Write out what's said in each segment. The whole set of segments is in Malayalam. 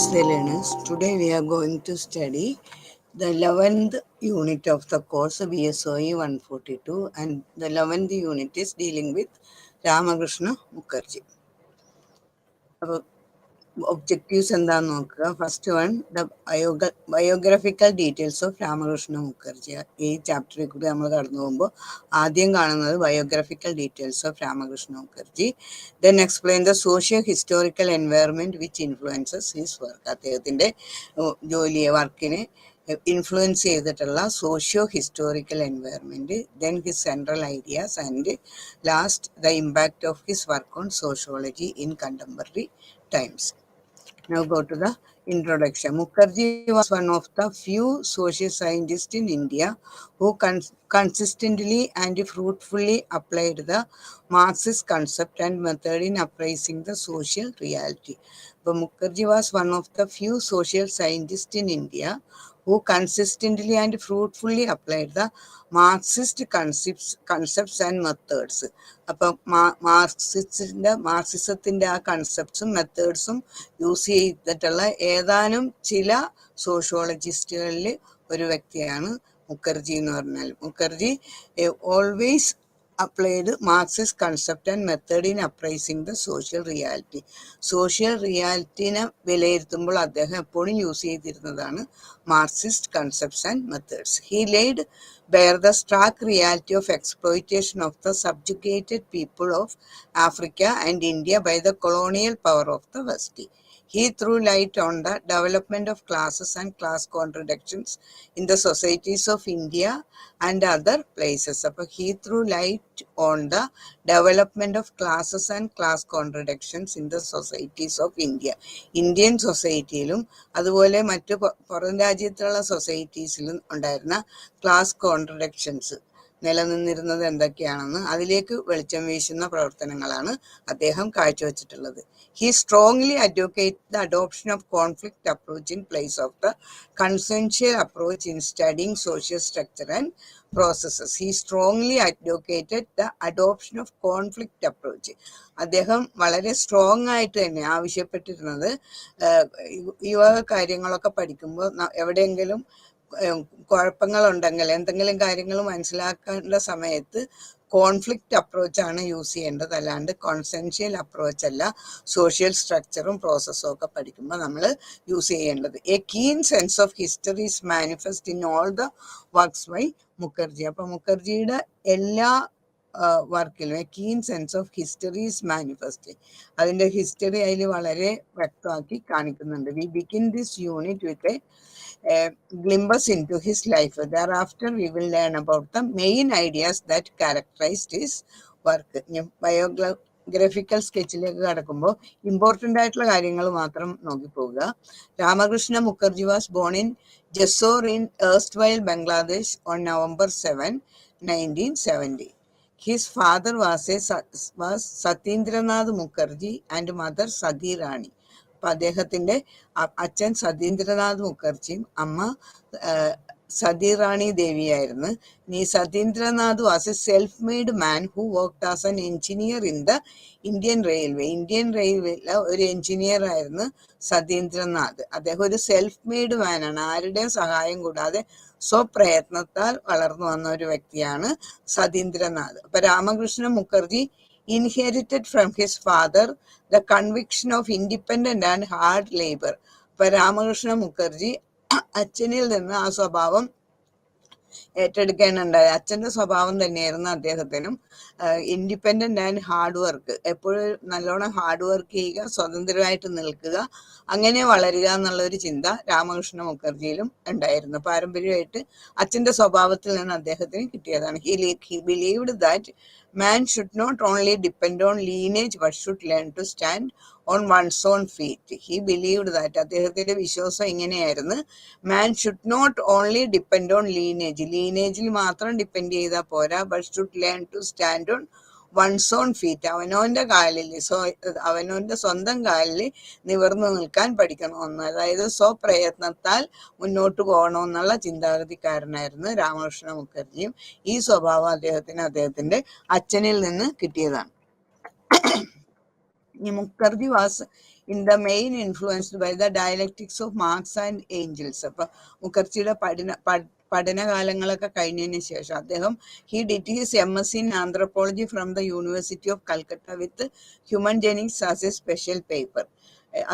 Namaste learners. Today we are going to study the 11th unit of the course BSOE 142, and the 11th unit is dealing with Ramakrishna Mukherjee. Objectives എന്താന്ന് നോക്കുക. First one, the biographical details of Ramakrishna Mukherjee. ഈ ചാപ്റ്ററിൽ കൂടി നമ്മൾ കടന്നു പോകുമ്പോൾ ആദ്യം കാണുന്നത് biographical details of Ramakrishna Mukherjee. Then explain the socio historical environment which influences his work. അദ്ദേഹത്തിൻ്റെ ജോലിയെ വർക്കിനെ ഇൻഫ്ലുവൻസ് ചെയ്തിട്ടുള്ള socio historical environment. Then his central ideas and last the impact of his work on sociology in contemporary times. Now go to the introduction. Mukherjee was one of the few social scientists in India who consistently and fruitfully applied the Marxist concept and method in appraising the social reality. But Mukherjee was one of the few social scientists in India who consistently and fruitfully applied the Marxist concepts and methods. അപ്പം മാർക്സിസത്തിൻ്റെ ആ കൺസെപ്റ്റ്സും മെത്തേഡ്സും യൂസ് ചെയ്തിട്ടുള്ള ഏതാനും ചില സോഷ്യോളജിസ്റ്റുകളിൽ ഒരു വ്യക്തിയാണ് മുഖർജി എന്ന് പറഞ്ഞാൽ. Mukherjee always applied Marxist concept and method in appraising the social reality. Social റിയാലിറ്റിനെ വിലയിരുത്തുമ്പോൾ അദ്ദേഹം എപ്പോഴും യൂസ് ചെയ്തിരുന്നതാണ് Marxist concepts and methods. He laid bear the stark reality of exploitation of the subjugated people of Africa and India by the colonial power of the West. He threw light on the development of classes and class contradictions in the societies of India and other places. So he threw light on the development of classes and class contradictions in the societies of India. Indian societyയിലും അതുപോലെ മറ്റു പുറം രാജ്യത്തുള്ള സൊസൈറ്റീസിലും ഉണ്ടായിരുന്ന ക്ലാസ് കോൺട്രഡിക്ഷൻസ് നിലനിന്നിരുന്നത് എന്തൊക്കെയാണെന്ന് അതിലേക്ക് വെളിച്ചം വീശുന്ന പ്രവർത്തനങ്ങളാണ് അദ്ദേഹം കാഴ്ചവെച്ചിട്ടുള്ളത്. He strongly advocated the adoption of conflict approach in place of the consensual approach in studying social structure and processes. He strongly advocated the adoption of conflict approach. അദ്ദേഹം വളരെ സ്ട്രോങ് ആയിട്ട് തന്നെ ആവശ്യപ്പെട്ടിരുന്നത് ഈ കാര്യങ്ങളൊക്കെ പഠിക്കുമ്പോൾ എവിടെയെങ്കിലും കുഴപ്പങ്ങളുണ്ടെങ്കിൽ എന്തെങ്കിലും കാര്യങ്ങൾ മനസ്സിലാക്കേണ്ട സമയത്ത് കോൺഫ്ലിക്റ്റ് അപ്രോച്ചാണ് യൂസ് ചെയ്യേണ്ടത്, അല്ലാണ്ട് കോൺസെൻഷ്യൽ അപ്രോച്ച് അല്ല സോഷ്യൽ സ്ട്രക്ചറും പ്രോസസ്സും ഒക്കെ പഠിക്കുമ്പോൾ നമ്മൾ യൂസ് ചെയ്യേണ്ടത്. A keen sense of history is manifest in all the works by Mukherjee. അപ്പം മുഖർജിയുടെ എല്ലാ വർക്കിലും a keen sense of history is manifest. അതിൻ്റെ ഹിസ്റ്ററി അതിൽ വളരെ വ്യക്തമാക്കി കാണിക്കുന്നുണ്ട്. We begin this unit with a glimpse into his life. Thereafter we will learn about the main ideas that characterized his work. Biographical സ്കെച്ചിലേക്ക് കടക്കുമ്പോൾ ഇമ്പോർട്ടൻ്റ് ആയിട്ടുള്ള കാര്യങ്ങൾ മാത്രം നോക്കിപ്പോവുക. Ramakrishna Mukherjee was born in Jessore in erstwhile Bangladesh on November 7, 1970. His father was Satindranath Mukherjee and mother Sati Rani. അപ്പം അദ്ദേഹത്തിൻ്റെ അച്ഛൻ സതീന്ദ്രനാഥ് മുഖർജിയും അമ്മ സതി റാണി ദേവിയായിരുന്നു. ഈ Satindranath was a self made man who worked as an engineer in the Indian railway. Indian റെയിൽവേയിലെ ഒരു എഞ്ചിനീയർ ആയിരുന്നു സതീന്ദ്രനാഥ്. അദ്ദേഹം ഒരു സെൽഫ് മെയ്ഡ് മാനാണ്, ആരുടെയും സഹായം കൂടാതെ സ്വപ്രയത്നത്താൽ വളർന്നു വന്ന ഒരു വ്യക്തിയാണ് സതീന്ദ്രനാഥ്. അപ്പൊ Ramakrishna Mukherjee inherited from his father the conviction of independent and hard labor. അപ്പൊ രാമകൃഷ്ണ മുഖർജി അച്ഛനിൽ നിന്ന് ആ സ്വഭാവം ഏറ്റെടുക്കാനുണ്ടായി. അച്ഛൻ്റെ സ്വഭാവം തന്നെയായിരുന്നു അദ്ദേഹത്തിനും. ഇൻഡിപെൻഡൻ്റ് ആൻഡ് ഹാർഡ് വർക്ക്, എപ്പോഴും നല്ലോണം ഹാർഡ് വർക്ക് ചെയ്യുക, സ്വതന്ത്രമായിട്ട് നിൽക്കുക, അങ്ങനെ വളരുക എന്നുള്ളൊരു ചിന്ത രാമകൃഷ്ണ മുഖർജിയിലും ഉണ്ടായിരുന്നു. പാരമ്പര്യമായിട്ട് അച്ഛൻ്റെ സ്വഭാവത്തിൽ നിന്ന് അദ്ദേഹത്തിന് കിട്ടിയതാണ്. He believed that man should not only depend on lineage but should learn to stand on one's own feet. He believed that അദ്ദേഹത്തിന്റെ വിശ്വാസം ഇങ്ങനെയായിരുന്നു, man should not only depend on ലീനേജിൽ മാത്രം ഡിപ്പെൻഡ് ചെയ്താൽ പോരാ, but should learn to stand on one's own feet. അവനവൻ്റെ സ്വന്തം കാലിൽ നിവർന്നു നിൽക്കാൻ പഠിക്കണമെന്ന്, അതായത് സ്വപ്രയത്നത്താൽ മുന്നോട്ട് പോകണമെന്നുള്ള ചിന്താഗതിക്കാരനായിരുന്നു രാമകൃഷ്ണ മുഖർജിയും. ഈ സ്വഭാവം അദ്ദേഹത്തിന് അദ്ദേഹത്തിൻ്റെ അച്ഛനിൽ നിന്ന് കിട്ടിയതാണ്. Mukherjee was in the main influenced by the dialectics of Marx and Engels. അപ്പോൾ മുഖർജിയുടെ പഠനകാലങ്ങളൊക്കെ കഴിഞ്ഞതിന് ശേഷം അദ്ദേഹം he did his MSc in anthropology from the University of Calcutta with human genetics as a special paper.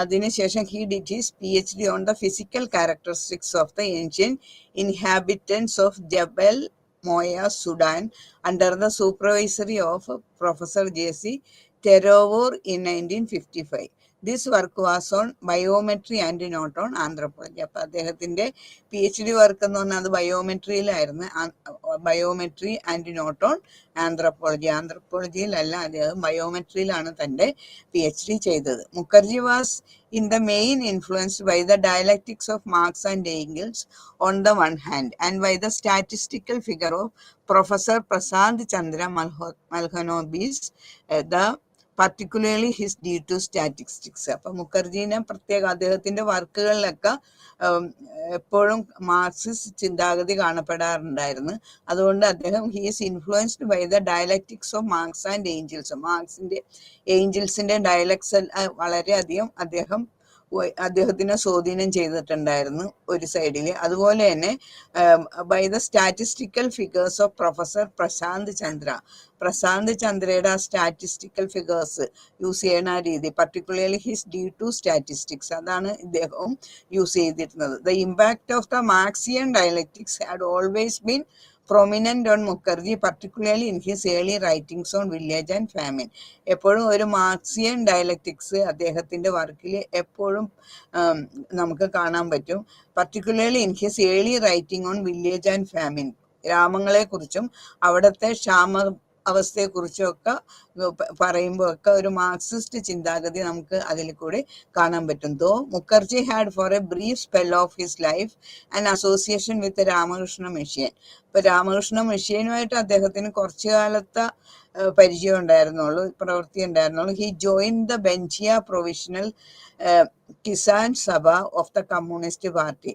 അതിനുശേഷം he did his PhD on the physical characteristics of the ancient inhabitants of Jebel Moya, Sudan, under the supervisory of Professor J.C. Terovor in 1955. This work was on biometry and not on anthropology. അപ്പോൾ അദ്ദേഹത്തിൻ്റെ PhD വർക്ക് എന്ന് പറഞ്ഞാൽ അത് ബയോമെട്രിയിലായിരുന്നു, biometry and not on anthropology. ആന്ത്രപ്പോളജിയിലല്ല, അദ്ദേഹം ബയോമെട്രിയിലാണ് തൻ്റെ PhD ചെയ്തത്. Mukherjee was in the main influenced by the dialectics of Marx and Engels on the one hand, and by the statistical figure of Professor Prasad Chandra Malhanobis, the particularly his due to statistics. അപ്പം മുഖർജീനെ പ്രത്യേക അദ്ദേഹത്തിൻ്റെ വർക്കുകളിലൊക്കെ എപ്പോഴും മാർക്സിസ്റ്റ് ചിന്താഗതി കാണപ്പെടാറുണ്ടായിരുന്നു. അതുകൊണ്ട് അദ്ദേഹം he's influenced by the dialectics of Marx and Engels. മാർക്സിൻ്റെ ഏഞ്ചൽസിൻ്റെ ഡയലക്ട്സ് വളരെയധികം അദ്ദേഹത്തിനെ സ്വാധീനം ചെയ്തിട്ടുണ്ടായിരുന്നു ഒരു സൈഡിൽ. അതുപോലെ തന്നെ by the statistical figures of professor Prashant Chandra. Prashant ചന്ദ്രയുടെ ആ സ്റ്റാറ്റിസ്റ്റിക്കൽ ഫിഗേഴ്സ് യൂസ് ചെയ്യുന്ന ആ രീതി, particularly his due to statistics, അതാണ് ഇദ്ദേഹവും യൂസ് ചെയ്തിരുന്നത്. The impact of the Marxian dialectics had always been prominent on Mukherjee, particularly in his early writings on village and famine. എപ്പോഴും ഒരു മാർക്സിയൻ ഡയലക്റ്റിക്സ് അദ്ദേഹത്തിൻ്റെ വർക്കിൽ എപ്പോഴും നമുക്ക് കാണാൻ പറ്റും. Particularly in his early writing on village and famine, ഗ്രാമങ്ങളെക്കുറിച്ചും അവിടുത്തെ അവസ്ഥയെക്കുറിച്ചൊക്കെ പറയുമ്പോൾ ഒക്കെ ഒരു മാർക്സിസ്റ്റ് ചിന്താഗതി നമുക്ക് അതിൽ കൂടെ കാണാൻ പറ്റും. Though Mukherjee had for a brief spell of his life and association with Ramakrishna Mission. ഇപ്പൊ രാമകൃഷ്ണ മിഷനുമായിട്ട് അദ്ദേഹത്തിന് കുറച്ചു കാലത്തെ പരിചയം ഉണ്ടായിരുന്നുള്ളൂ, പ്രവൃത്തി ഉണ്ടായിരുന്നുള്ളൂ. He join the Bangiya provincial Kisan Sabha of the communist party.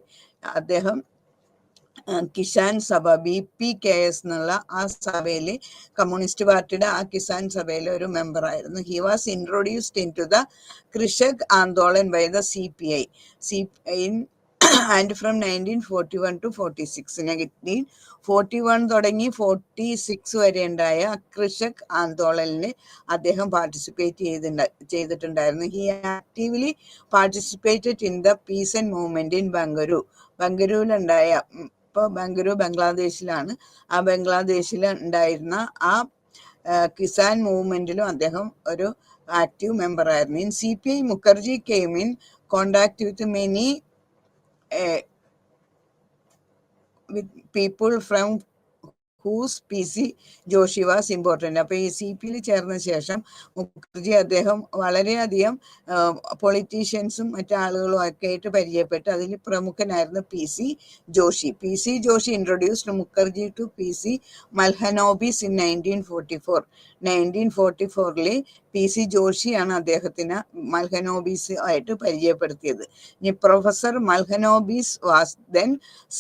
അദ്ദേഹം കിസാൻ സഭ BPKS എന്നുള്ള ആ സഭയിൽ, കമ്മ്യൂണിസ്റ്റ് പാർട്ടിയുടെ ആ കിസാൻ സഭയിലെ ഒരു മെമ്പർ ആയിരുന്നു. He was introduced in to the Krishak Andolan by the CPI and from 1941 to 46. 1941 തുടങ്ങി 46 വരെ ഉണ്ടായ കൃഷക് ആന്തോളനിൽ അദ്ദേഹം പാർട്ടിസിപ്പേറ്റ് ചെയ്തിട്ടുണ്ടായിരുന്നു. He actively participated in the peace and movement in ബംഗളൂരുവിലുണ്ടായ, ഇപ്പോൾ ബംഗളൂരു ബംഗ്ലാദേശിലാണ്, ആ ബംഗ്ലാദേശിൽ ഉണ്ടായിരുന്ന ആ കിസാൻ മൂവ്മെന്റിലും അദ്ദേഹം ഒരു ആക്റ്റീവ് മെമ്പർ ആയിരുന്നു. In CPI Mukherjee came in contact with many people from whose PC Joshi was important. അപ്പോൾ ഈ CPയിൽ ചേർന്ന ശേഷം മുഖർജി അദ്ദേഹം വളരെയധികം പൊളിറ്റീഷ്യൻസും മറ്റാളുകളും ഒക്കെ ആയിട്ട് പരിചയപ്പെട്ട് അതിൽ പ്രമുഖനായിരുന്നു PC Joshi. PC Joshi introduced Mukherjee to PC Mahalanobis in 1944. 1944 PC ജോഷിയാണ് അദ്ദേഹത്തിന് മൽഹനോബിസ് ആയിട്ട് പരിചയപ്പെടുത്തിയത്. ഇനി professor Mahalanobis was then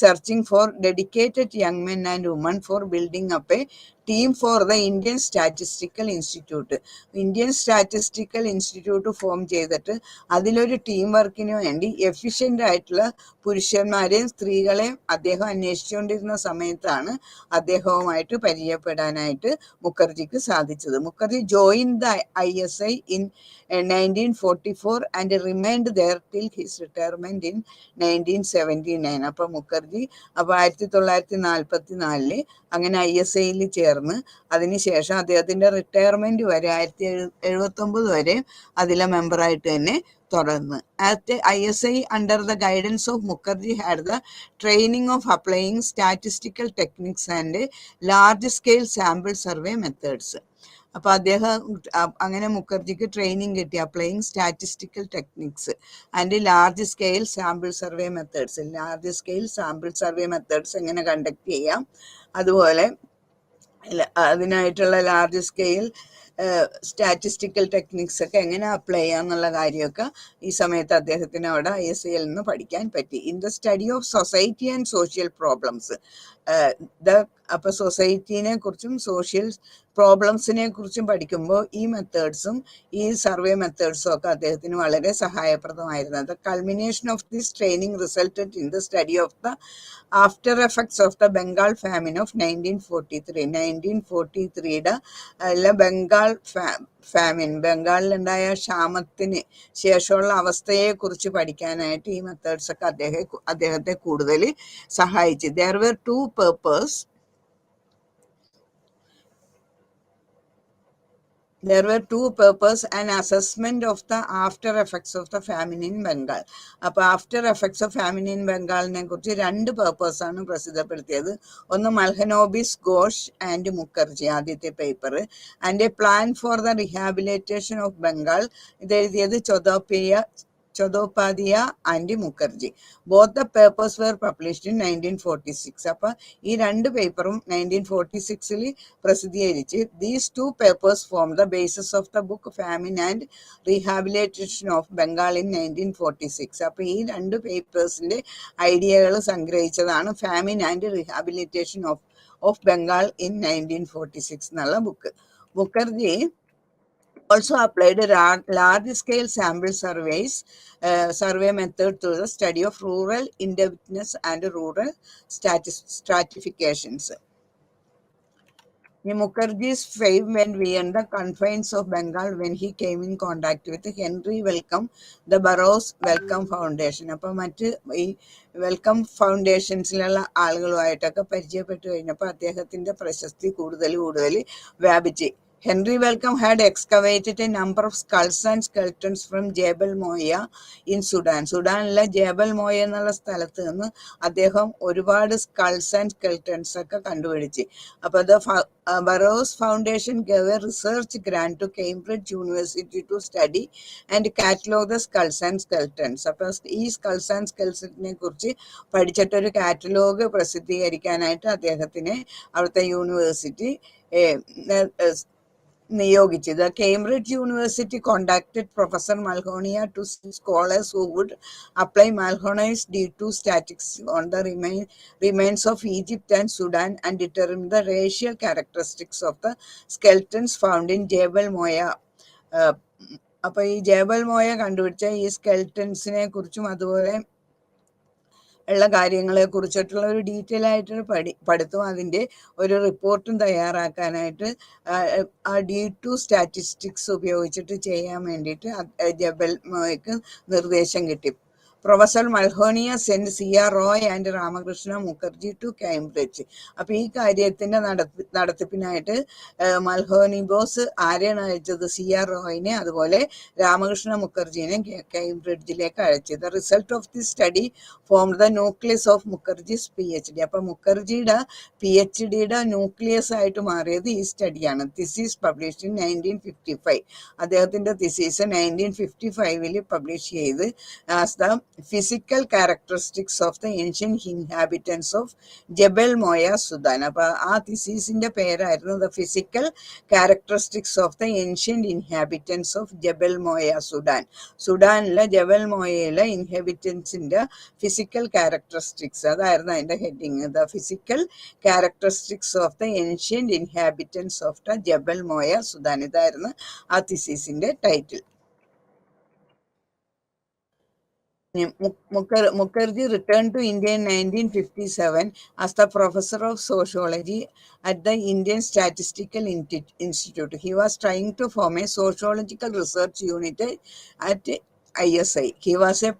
searching for dedicated young men and woman for building up a team for the Indian Statistical Institute. Indian Statistical Institute form ചെയ്തിട്ട് അതിലൊരു ടീം വർക്കിന് വേണ്ടി എഫിഷ്യൻ്റ് ആയിട്ടുള്ള പുരുഷന്മാരെയും സ്ത്രീകളെയും അദ്ദേഹം അന്വേഷിച്ചുകൊണ്ടിരുന്ന സമയത്താണ് അദ്ദേഹവുമായിട്ട് പരിചയപ്പെടാനായിട്ട് മുഖർജിക്ക് സാധിച്ചത്. Mukherjee join the ISI in 1944 and remained there till his retirement in 1979. അപ്പോൾ മുഖർജി 1944 അങ്ങനെ ISIയിൽ ചേർന്ന് അതിനുശേഷം അദ്ദേഹത്തിൻ്റെ റിട്ടയർമെൻറ്റ് വരെ 1979 വരെ അതിലെ മെമ്പറായിട്ട് തന്നെ തുടർന്ന്. At ISI under the guidance of Mukherjee had the training of applying statistical techniques and large scale sample survey methods. അപ്പോൾ അദ്ദേഹം അങ്ങനെ മുഖർജിക്ക് ട്രെയിനിങ് കിട്ടി, applying statistical techniques and large scale sample survey methods. Large scale sample survey methods എങ്ങനെ കണ്ടക്ട് ചെയ്യാം, അതുപോലെ അതിനായിട്ടുള്ള ലാർജ് സ്കെയിൽ സ്റ്റാറ്റിസ്റ്റിക്കൽ ടെക്നിക്സ് ഒക്കെ എങ്ങനെ അപ്ലൈ ചെയ്യാം എന്നുള്ള കാര്യമൊക്കെ ഈ സമയത്ത് അദ്ദേഹത്തിന് അവിടെ ISIയിൽ നിന്ന് പഠിക്കാൻ പറ്റി. In the study of society and social problems, the അപ്പോൾ സൊസൈറ്റീനെ കുറിച്ചും സോഷ്യൽ പ്രോബ്ലംസിനെ കുറിച്ചും പഠിക്കുമ്പോൾ ഈ മെത്തേഡ്സും ഈ സർവേ മെത്തേഡ്സും ഒക്കെ അദ്ദേഹത്തിന് വളരെ സഹായപ്രദമായിരുന്നു. The culmination of this training resulted in the study of the after effects of the Bengal famine of 1943. 1943 Bengal famine, ബംഗാളിലുണ്ടായ ക്ഷാമത്തിന് ശേഷമുള്ള അവസ്ഥയെക്കുറിച്ച് പഠിക്കാനായിട്ട് ഈ മെത്തേഡ്സ് ഒക്കെ അദ്ദേഹത്തെ കൂടുതൽ സഹായിച്ചു. There were two purpose and assessment of the after effects of the famine in Bengal. അപ്പോൾ after effects of famine in ബംഗാളിനെ കുറിച്ച് 2 പേപ്പേഴ്സാണ് പ്രസിദ്ധപ്പെടുത്തിയത്. ഒന്ന് മൽഹനോബിസ്, ഘോഷ് ആൻഡ് മുഖർജി, ആദ്യത്തെ paper, and a plan for the rehabilitation of Bengal, ഇതെഴുതിയത് Chattopadhyay and Mukherjee. Both the papers were published in 1946. അപ്പോൾ ഈ 2 പേപ്പറും 1946 പ്രസിദ്ധീകരിച്ച്. These 2 papers form the basis of the book famine and rehabilitation of Bengal in 1946. അപ്പോൾ ഈ 2 പേപ്പേഴ്സിന്റെ ഐഡിയകൾ സംഗ്രഹിച്ചതാണ് famine and rehabilitation of Bengal in 1946 എന്നുള്ള book. Mukherjee also applied a large-scale sample survey method to the study of rural indebtedness and rural stratifications. Mukherjee's fame went beyond the confines of Bengal when he came in contact with Henry Wellcome, the Burroughs Wellcome Foundation. അപ്പോൾ മറ്റ് ഈ വെൽക്കം ഫൗണ്ടേഷൻസിലുള്ള ആളുകളുമായിട്ടൊക്കെ പരിചയപ്പെട്ടു കഴിഞ്ഞപ്പോൾ അദ്ദേഹത്തിൻ്റെ പ്രശസ്തി കൂടുതൽ വ്യാപിച്ച്. Henry Wellcome had excavated a number of skulls and skeletons from Jebel Moya in Sudan. സുഡാനിലെ ജേബൽ മോയ എന്നുള്ള സ്ഥലത്ത് നിന്ന് അദ്ദേഹം ഒരുപാട് സ്കൾസ് ആൻഡ് സ്കെൽട്ടൺസ് ഒക്കെ കണ്ടുപിടിച്ച്. അപ്പോൾ Burroughs Foundation gave a research grant to Cambridge University to study and catalog the skulls and skeletons. അപ്പോൾ ഈ സ്കൾസ് ആൻഡ് സ്കെൽട്ടനെ കുറിച്ച് പഠിച്ചിട്ടൊരു കാറ്റലോഗ് പ്രസിദ്ധീകരിക്കാനായിട്ട് അദ്ദേഹത്തിനെ അവിടുത്തെ യൂണിവേഴ്സിറ്റി നിയോഗിച്ചു. The Cambridge University contacted Professor Malhonia to see scholars who would apply Malhoney's D2 statistics on the remains of Egypt and Sudan and determine the racial characteristics of the skeletons found in Jebel Moya. അപ്പോൾ ഈ ജേബൽ മോയ കണ്ടുപിടിച്ച ഈ സ്കെൽട്ടൻസിനെ കുറിച്ചും അതുപോലെ ഉള്ള കാര്യങ്ങളെ കുറിച്ചിട്ടുള്ള ഒരു ഡീറ്റെയിൽ ആയിട്ടൊരു പഠിത്തവും അതിൻ്റെ ഒരു റിപ്പോർട്ടും തയ്യാറാക്കാനായിട്ട് ആ D2 സ്റ്റാറ്റിസ്റ്റിക്സ് ഉപയോഗിച്ചിട്ട് ചെയ്യാൻ വേണ്ടിയിട്ട് ജബൽ മോയ്ക്ക് നിർദ്ദേശം കിട്ടി. Professor Mahalanobis sent C.R. Roy and Ramakrishna Mukherjee to Cambridge. അപ്പോൾ ഈ കാര്യത്തിൻ്റെ നടത്തിപ്പിനായിട്ട് മൽഹോനി ബോസ് ആരെയാണ് അയച്ചത്? C.R. റോയിനെ അതുപോലെ രാമകൃഷ്ണ മുഖർജീനെ കേംബ്രിഡ്ജിലേക്ക് അയച്ചത്. Result of the study form the nucleus of Mukherjee's PhD. അപ്പോൾ മുഖർജിയുടെ PhDയുടെ ന്യൂക്ലിയസ് ആയിട്ട് മാറിയത് ഈ സ്റ്റഡിയാണ്. This is published in 1955. അദ്ദേഹത്തിൻ്റെ തിസീസ് 1955 പബ്ലിഷ് ചെയ്ത് as the physical characteristics of the ancient inhabitants of Jebel Moya, Sudan. അപ്പോൾ ആ തിസീസിന്റെ പേരായിരുന്നു The Physical Characteristics of the Ancient Inhabitants of Jebel Moya, Sudan. സുഡാനിലെ ജബൽ മോയയിലെ ഇൻഹെബിറ്റൻസിന്റെ ഫിസിക്കൽ ക്യാരക്ടറിസ്റ്റിക്സ്, അതായിരുന്നു അതിന്റെ heading. The Physical Characteristics of the Ancient Inhabitants of the Jebel Moya, Sudan. ഇതായിരുന്നു ആ തിസീസിന്റെ title. Mukherjee returned to India in 1957 as the professor of sociology at the Indian Statistical Institute. He was trying to form a sociological research unit at ISI. He was a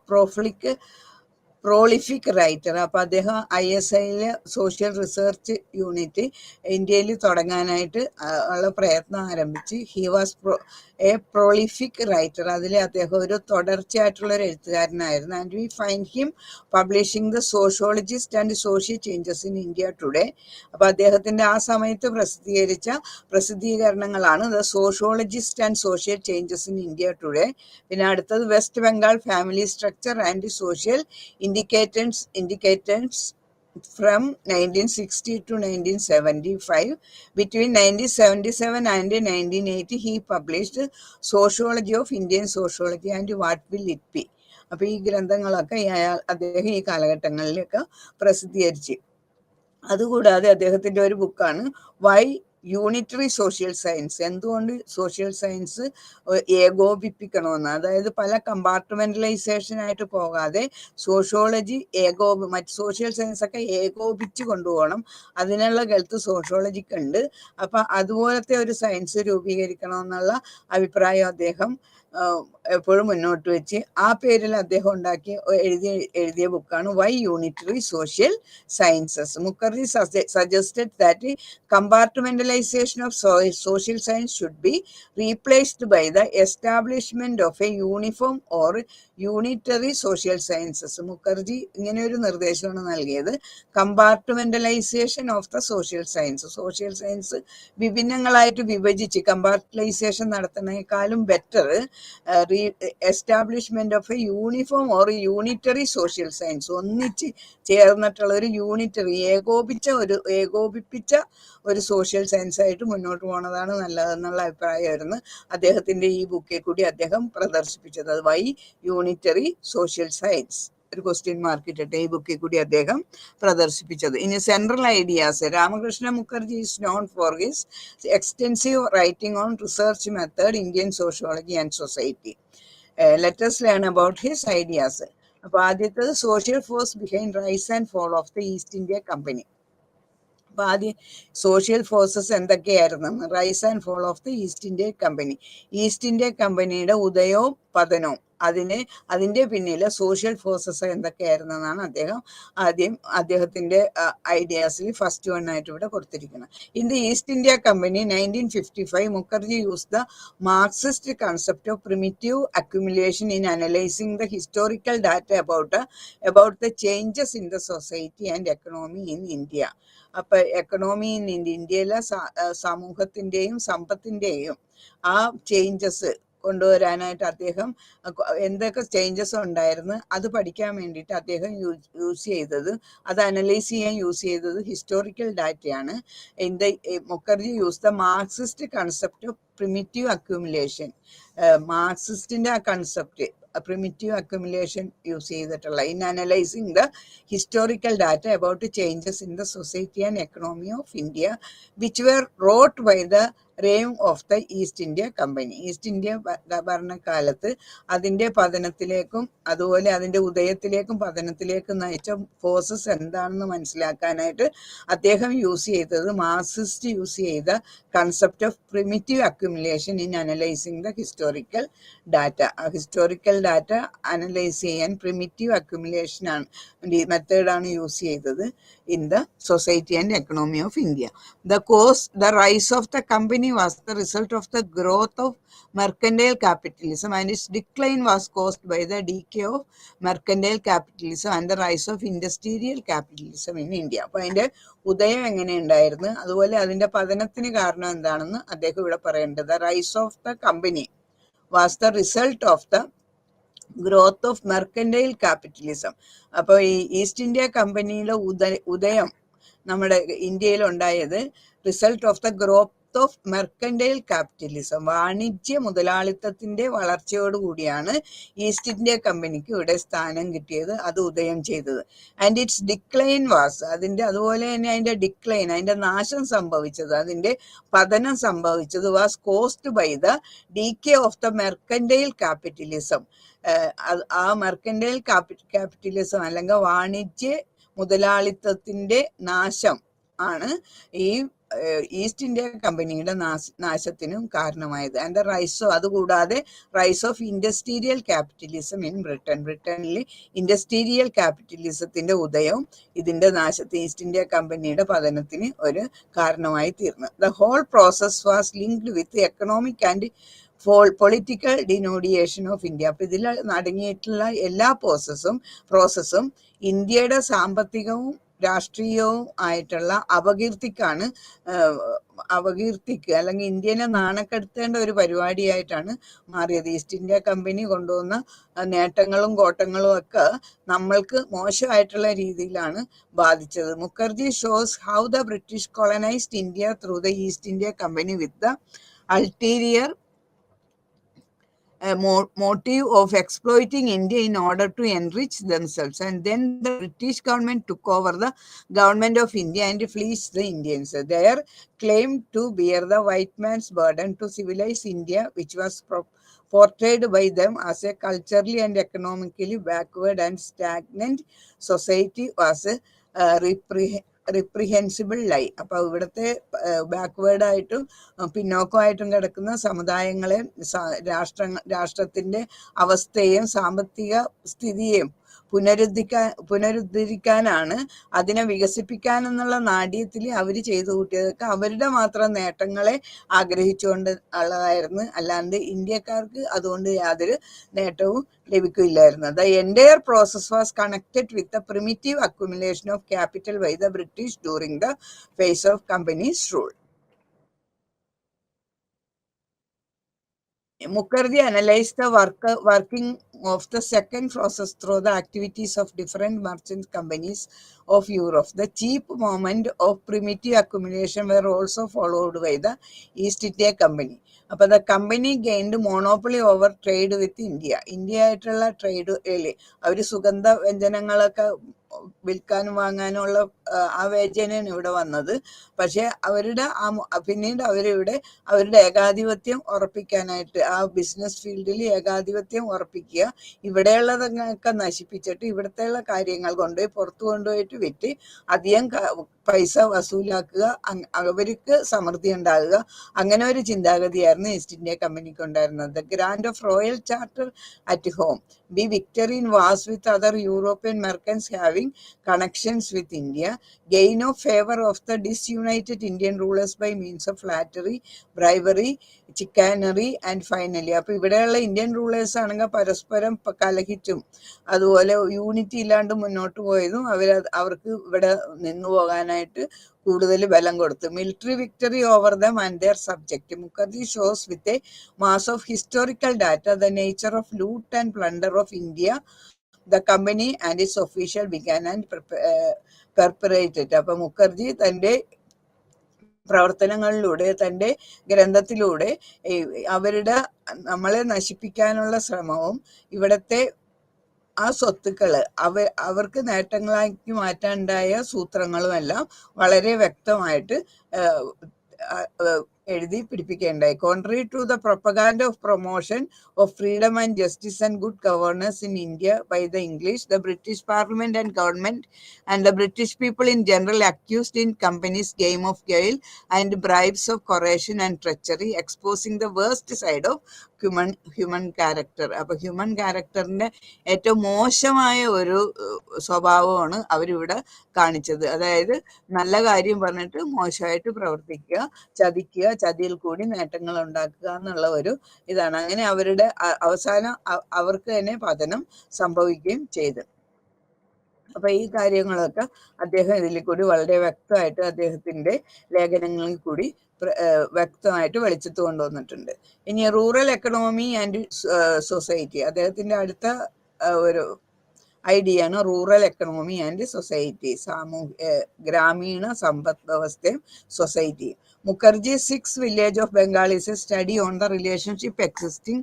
prolific writer. അപ്പോൾ അദ്ദേഹം ISIയിലെ സോഷ്യൽ റിസർച്ച് യൂണിറ്റ് ഇന്ത്യയിൽ തുടങ്ങാനായിട്ട് ഉള്ള പ്രയത്നം ആരംഭിച്ച്. He was a prolific writer. അതിൽ അദ്ദേഹം ഒരു തുടർച്ചയായിട്ടുള്ളൊരു എഴുത്തുകാരനായിരുന്നു. And we find him publishing the sociologist and social changes in India today. അപ്പോൾ അദ്ദേഹത്തിൻ്റെ ആ സമയത്ത് പ്രസിദ്ധീകരിച്ച പ്രസിദ്ധീകരണങ്ങളാണ് the sociologist and social changes in India today. പിന്നെ അടുത്തത് West Bengal family structure and social indicators from 1960 to 1975. Between 1977 and 1980 he published Sociology of Indian Sociology and What Will It Be. അപ്പോൾ ഈ ഗ്രന്ഥങ്ങളൊക്കെ അദ്ദേഹം ഈ കാലഘട്ടങ്ങളിലൊക്കെ പ്രസിദ്ധീകരിച്ചു. അതുകൂടാതെ അദ്ദേഹത്തിന്റെ ഒരു ബുക്കാണ് വൈ യൂണിറ്ററി സോഷ്യൽ സയൻസ്, എന്തുകൊണ്ട് സോഷ്യൽ സയൻസ് ഏകോപിപ്പിക്കണമെന്ന്. അതായത് പല കമ്പാർട്ട്മെന്റലൈസേഷൻ ആയിട്ട് പോകാതെ സോഷ്യോളജി മറ്റ് സോഷ്യൽ സയൻസ് ഒക്കെ ഏകോപിച്ച് കൊണ്ടുപോകണം. അതിനുള്ള ഗൾത്ത് സോഷ്യോളജിക്ക് ഉണ്ട്. അപ്പൊ അതുപോലത്തെ ഒരു സയൻസ് രൂപീകരിക്കണമെന്നുള്ള അഭിപ്രായം അദ്ദേഹം എപ്പോഴും മുന്നോട്ട് വെച്ച് ആ പേരിൽ അദ്ദേഹം എഴുതിയ ബുക്കാണ് why unitary social sciences. Mukherjee suggested that compartmentalization of social science should be replaced by the establishment of a uniform or unitary social sciences. Mukherjee ഇങ്ങനെ ഒരു നിർദ്ദേശമാണ് നൽകിയത്. Compartmentalization of the social science, social science വിഭിന്നങ്ങളായിട്ട് വിഭജിച്ച് കമ്പാർട്ട്മെന്റലൈസേഷൻ നടത്തുന്നതിനേക്കാളും better establishment of a uniform or unitary social science, ഒന്നിച്ച് ചേർന്നിട്ടുള്ള ഒരു യൂണിറ്ററി ഏകോപിപ്പിച്ച ഒരു സോഷ്യൽ സയൻസ് ആയിട്ട് മുന്നോട്ട് പോകുന്നതാണ് നല്ലതെന്നുള്ള അഭിപ്രായമായിരുന്നു അദ്ദേഹത്തിന്റെ ഈ ബുക്കിൽ കൂടി അദ്ദേഹം പ്രദർശിപ്പിച്ചത്. അത് വൈ യൂണിറ്ററി സോഷ്യൽ സയൻസ്, ഒരു ക്വസ്റ്റ്യൻ മാർക്ക് ഇട്ടിട്ട് ഈ ബുക്കിൽ കൂടി അദ്ദേഹം പ്രദർശിപ്പിച്ചത്. ഇനി central ideas. Ramakrishna Mukherjee is known for his extensive writing on research method, Indian sociology and society. Let us learn about his ideas. അപ്പൊ ആദ്യത്തേത് social force behind rise and fall of the East India Company. അപ്പൊ ആദ്യം സോഷ്യൽ ഫോഴ്സസ് എന്തൊക്കെയായിരുന്നു? Rise and fall of the East India Company. East India കമ്പനിയുടെ ഉദയവും പതനവും, അതിന്റെ പിന്നിലെ സോഷ്യൽ ഫോഴ്സസ് എന്തൊക്കെയായിരുന്നു എന്നാണ് അദ്ദേഹത്തിന്റെ ഐഡിയാസിൽ ഫസ്റ്റ് വൺ ആയിട്ട് ഇവിടെ കൊടുത്തിരിക്കുന്നത്. In the east India company 1955, Mukherjee use the Marxist concept of primitive accumulation in analysing the historical data about the changes in the society and economy in India. അപ്പൊ എക്കണോമി ഇൻ ഇന്ത്യയിലെ സമൂഹത്തിന്റെയും സമ്പത്തിന്റെയും ആ ചേഞ്ചസ് കൊണ്ടുവരാനായിട്ട് അദ്ദേഹം എന്തൊക്കെ ചേഞ്ചസ് ഉണ്ടായിരുന്നു അത് പഠിക്കാൻ വേണ്ടിയിട്ട് അദ്ദേഹം അത് അനലൈസ് ചെയ്യാൻ യൂസ് ചെയ്തത് ഹിസ്റ്റോറിക്കൽ ഡാറ്റയാണ്. Mukherjee use the Marxist concept of primitive accumulation. മാർക്സിസ്റ്റിന്റെ ആ കൺസെപ്റ്റ് പ്രിമിറ്റീവ് അക്യുമുലേഷൻ യൂസ് ചെയ്തിട്ടുള്ള in analysing the historical data about changes in the society and economy of India which were wrought by the reign of the East India Company. East India ഭരണകാലത്ത് അതിന്റെ പതനത്തിലേക്കും അതുപോലെ അതിന്റെ ഉദയത്തിലേക്കും പതനത്തിലേക്കും നയിച്ച ഫോഴ്സസ് എന്താണെന്ന് മനസ്സിലാക്കാനായിട്ട് അദ്ദേഹം മാർക്സിസ്റ്റ് യൂസ് ചെയ്ത concept of primitive accumulation in analysing the historical data. Historical data analyse ചെയ്യാൻ പ്രിമിറ്റീവ് അക്യുമുലേഷൻ മെത്തേഡാണ് യൂസ് ചെയ്തത് in the society and economy of India. The rise of the company was the result of the growth of mercantile capitalism, and its decline was caused by the decay of mercantile capitalism and the rise of industrial capitalism in India. അപ്പോൾ അതിന്റെ ഉദയം എങ്ങനെ ഉണ്ടായിരുന്നു, അതുപോലെ അതിന്റെ പതനത്തിന് കാരണം എന്താണെന്ന് അദ്ദേഹം ഇവിടെ പറയേണ്ടത്. The rise of the company was the result of the growth of mercantile capitalism. അപ്പോൾ ഈ ഈസ്റ്റ് ഇന്ത്യ കമ്പനിയുടെ ഉദയം നമ്മുടെ ഇന്ത്യയിൽ ഉണ്ടായത് result of the growth of mercantile capitalism, വാണിജ്യ മുതലാളിത്തത്തിന്റെ വളർച്ചയോടുകൂടിയാണ് ഈസ്റ്റ് ഇന്ത്യ കമ്പനിക്ക് ഇവിടെ സ്ഥാനം കിട്ടിയത്, അത് ഉദയം ചെയ്തത്. ആൻഡ് ഇറ്റ്സ് ഡിക്ലൈൻ വാസ്, അതുപോലെ തന്നെ അതിന്റെ നാശം സംഭവിച്ചത്, അതിന്റെ പതനം സംഭവിച്ചത് was caused by the decay of the mercantile capitalism. ആ മെർക്കൻറ്റൈൽ ക്യാപിറ്റലിസം അല്ലെങ്കിൽ വാണിജ്യ മുതലാളിത്തത്തിന്റെ നാശം ആണ് ഈ ഈസ്റ്റ് ഇന്ത്യ കമ്പനിയുടെ നാശത്തിനും കാരണമായത്. ആൻഡ് അതുകൂടാതെ rise of industrial capitalism in ബ്രിട്ടനിൽ ഇൻഡസ്ട്രിയൽ ക്യാപിറ്റലിസത്തിന്റെ ഉദയവും ഇതിന്റെ ഈസ്റ്റ് ഇന്ത്യ കമ്പനിയുടെ പതനത്തിന് ഒരു കാരണമായി തീർന്നു. The whole process was linked with economic and political denudation of India. അപ്പൊ ഇതിൽ അടങ്ങിയിട്ടുള്ള എല്ലാ പ്രോസസ്സും ഇന്ത്യയുടെ സാമ്പത്തികവും രാഷ്ട്രീയവും ആയിട്ടുള്ള അപകീർത്തിക്ക് അല്ലെങ്കിൽ ഇന്ത്യനെ നാണക്കെടുത്തേണ്ട ഒരു പരിപാടിയായിട്ടാണ് മാറിയത്. ഈസ്റ്റ് ഇന്ത്യ കമ്പനി കൊണ്ടുവന്ന നേട്ടങ്ങളും കോട്ടങ്ങളും ഒക്കെ നമ്മൾക്ക് മോശമായിട്ടുള്ള രീതിയിലാണ് ബാധിച്ചത്. Mukherjee shows how the British colonised India through the East India Company with the ulterior motive of exploiting India in order to enrich themselves. And then the British government took over the government of India and fleeced the Indians. Their claim to bear the white man's burden to civilize India, which was portrayed by them as a culturally and economically backward and stagnant society, was റിപ്രിഹെൻസിബിൾ ലൈ. അപ്പൊ ഇവിടുത്തെ ബാക്ക്വേർഡ് ആയിട്ടും പിന്നോക്കമായിട്ടും കിടക്കുന്ന സമുദായങ്ങളെ രാഷ്ട്രത്തിന്റെ അവസ്ഥയെയും സാമ്പത്തിക സ്ഥിതിയെയും പുനരുദ്ധരിക്കാനാണ്, അതിനെ വികസിപ്പിക്കാനെന്നുള്ള നാട്യത്തിൽ അവർ ചെയ്തു കൂട്ടിയതൊക്കെ അവരുടെ മാത്രം നേട്ടങ്ങളെ ആഗ്രഹിച്ചുകൊണ്ട് ഉള്ളതായിരുന്നു. അല്ലാണ്ട് ഇന്ത്യക്കാർക്ക് അതുകൊണ്ട് യാതൊരു നേട്ടവും ലഭിക്കില്ലായിരുന്നു. The entire process was connected with the primitive accumulation of capital by the British during the phase of company's rule. Mukherjee analyzed the working of the second process through the activities of different merchant companies of Europe. The cheap moment of primitive accumulation were also followed by the East India Company. അപ്പോൾ the company gained monopoly over trade with India ആയിട്ടുള്ള ട്രേഡ് അവർ സുഗന്ധ വ്യഞ്ജനങ്ങളൊക്കെ വിൽക്കാനും വാങ്ങാനും ഉള്ള ആ വേചനയാണ് ഇവിടെ വന്നത്. പക്ഷെ അവരുടെ പിന്നീട് അവരുടെ ഏകാധിപത്യം ഉറപ്പിക്കാനായിട്ട് ആ ബിസിനസ് ഫീൽഡിൽ ഏകാധിപത്യം ഉറപ്പിക്കുക, ഇവിടെയുള്ളതൊക്കെ നശിപ്പിച്ചിട്ട് ഇവിടത്തെയുള്ള കാര്യങ്ങൾ കൊണ്ടുപോയി പുറത്തു കൊണ്ടുപോയിട്ട് വിറ്റ് അധികം പൈസ വസൂലാക്കുക, അവർക്ക് സമൃദ്ധി ഉണ്ടാകുക, അങ്ങനെ ഒരു ചിന്താഗതിയായിരുന്നു ഈസ്റ്റ് ഇന്ത്യ കമ്പനിക്ക് ഉണ്ടായിരുന്നത്. The grand of royal charter at home, be victory in was with other European merchants having connections with India, gain of favor of the disunited Indian rulers by means of flattery, bribery, chicanery and finally. അപ്പൊ ഇവിടെയുള്ള ഇന്ത്യൻ റൂളേഴ്സ് ആണെങ്കിൽ പരസ്പരം കലഹിച്ചും അതുപോലെ യൂണിറ്റി ഇല്ലാണ്ട് മുന്നോട്ട് പോയതും അവർക്ക് ഇവിടെ നിന്നു പോകാനായിട്ട് കൂടുതൽ ബലം കൊടുത്തു. Military victory over them and their subject. Mukherjee shows with a mass of historical data the nature of loot and plunder of India the company and its official began and perpetrated. അപ്പൊ മുഖർജി തന്റെ പ്രവർത്തനങ്ങളിലൂടെ തന്റെ ഗ്രന്ഥത്തിലൂടെ അവരുടെ നമ്മളെ നശിപ്പിക്കാനുള്ള ശ്രമവും ഇവിടത്തെ ആ സ്വത്തുക്കള് അവർക്ക് നേട്ടങ്ങളാക്കി മാറ്റാനുണ്ടായ സൂത്രങ്ങളും എല്ലാം വളരെ വ്യക്തമായിട്ട് എഴുതി പിടിപ്പിക്കേണ്ടായി. Contrary to the propaganda of promotion of freedom and justice and good governance in India by the English, the British Parliament and government and the British people in general accused in company's game of guile and bribes of corruption and treachery, exposing the worst side of human character. അപ്പൊ ഹ്യൂമൻ ക്യാരക്ടറിന്റെ ഏറ്റവും മോശമായ ഒരു സ്വഭാവമാണ് അവരിവിടെ കാണിച്ചത്. അതായത് നല്ല കാര്യം പറഞ്ഞിട്ട് മോശമായിട്ട് പ്രവർത്തിക്കുക, ചതിക്കുക, ചതിയിൽ കൂടി നേട്ടങ്ങൾ ഉണ്ടാക്കുക എന്നുള്ള ഒരു ഇതാണ്. അങ്ങനെ അവരുടെ അവസാനം അവർക്ക് തന്നെ പതനം സംഭവിക്കുകയും ചെയ്തു. അപ്പൊ ഈ കാര്യങ്ങളൊക്കെ അദ്ദേഹം ഇതിൽ കൂടി വളരെ വ്യക്തമായിട്ട് അദ്ദേഹത്തിന്റെ ലേഖനങ്ങളിൽ കൂടി വ്യക്തമായിട്ട് വെളിച്ചത്ത് കൊണ്ടുവന്നിട്ടുണ്ട്. ഇനി റൂറൽ എക്കണോമി ആൻഡ് സൊസൈറ്റി, അദ്ദേഹത്തിന്റെ അടുത്ത ഒരു ഐഡിയ ആണ് റൂറൽ എക്കണോമി ആൻഡ് സൊസൈറ്റി, ഗ്രാമീണ സമ്പദ് വ്യവസ്ഥയും സൊസൈറ്റിയും. Mukherjee's Sixth Village of Bengal is a study on the relationship existing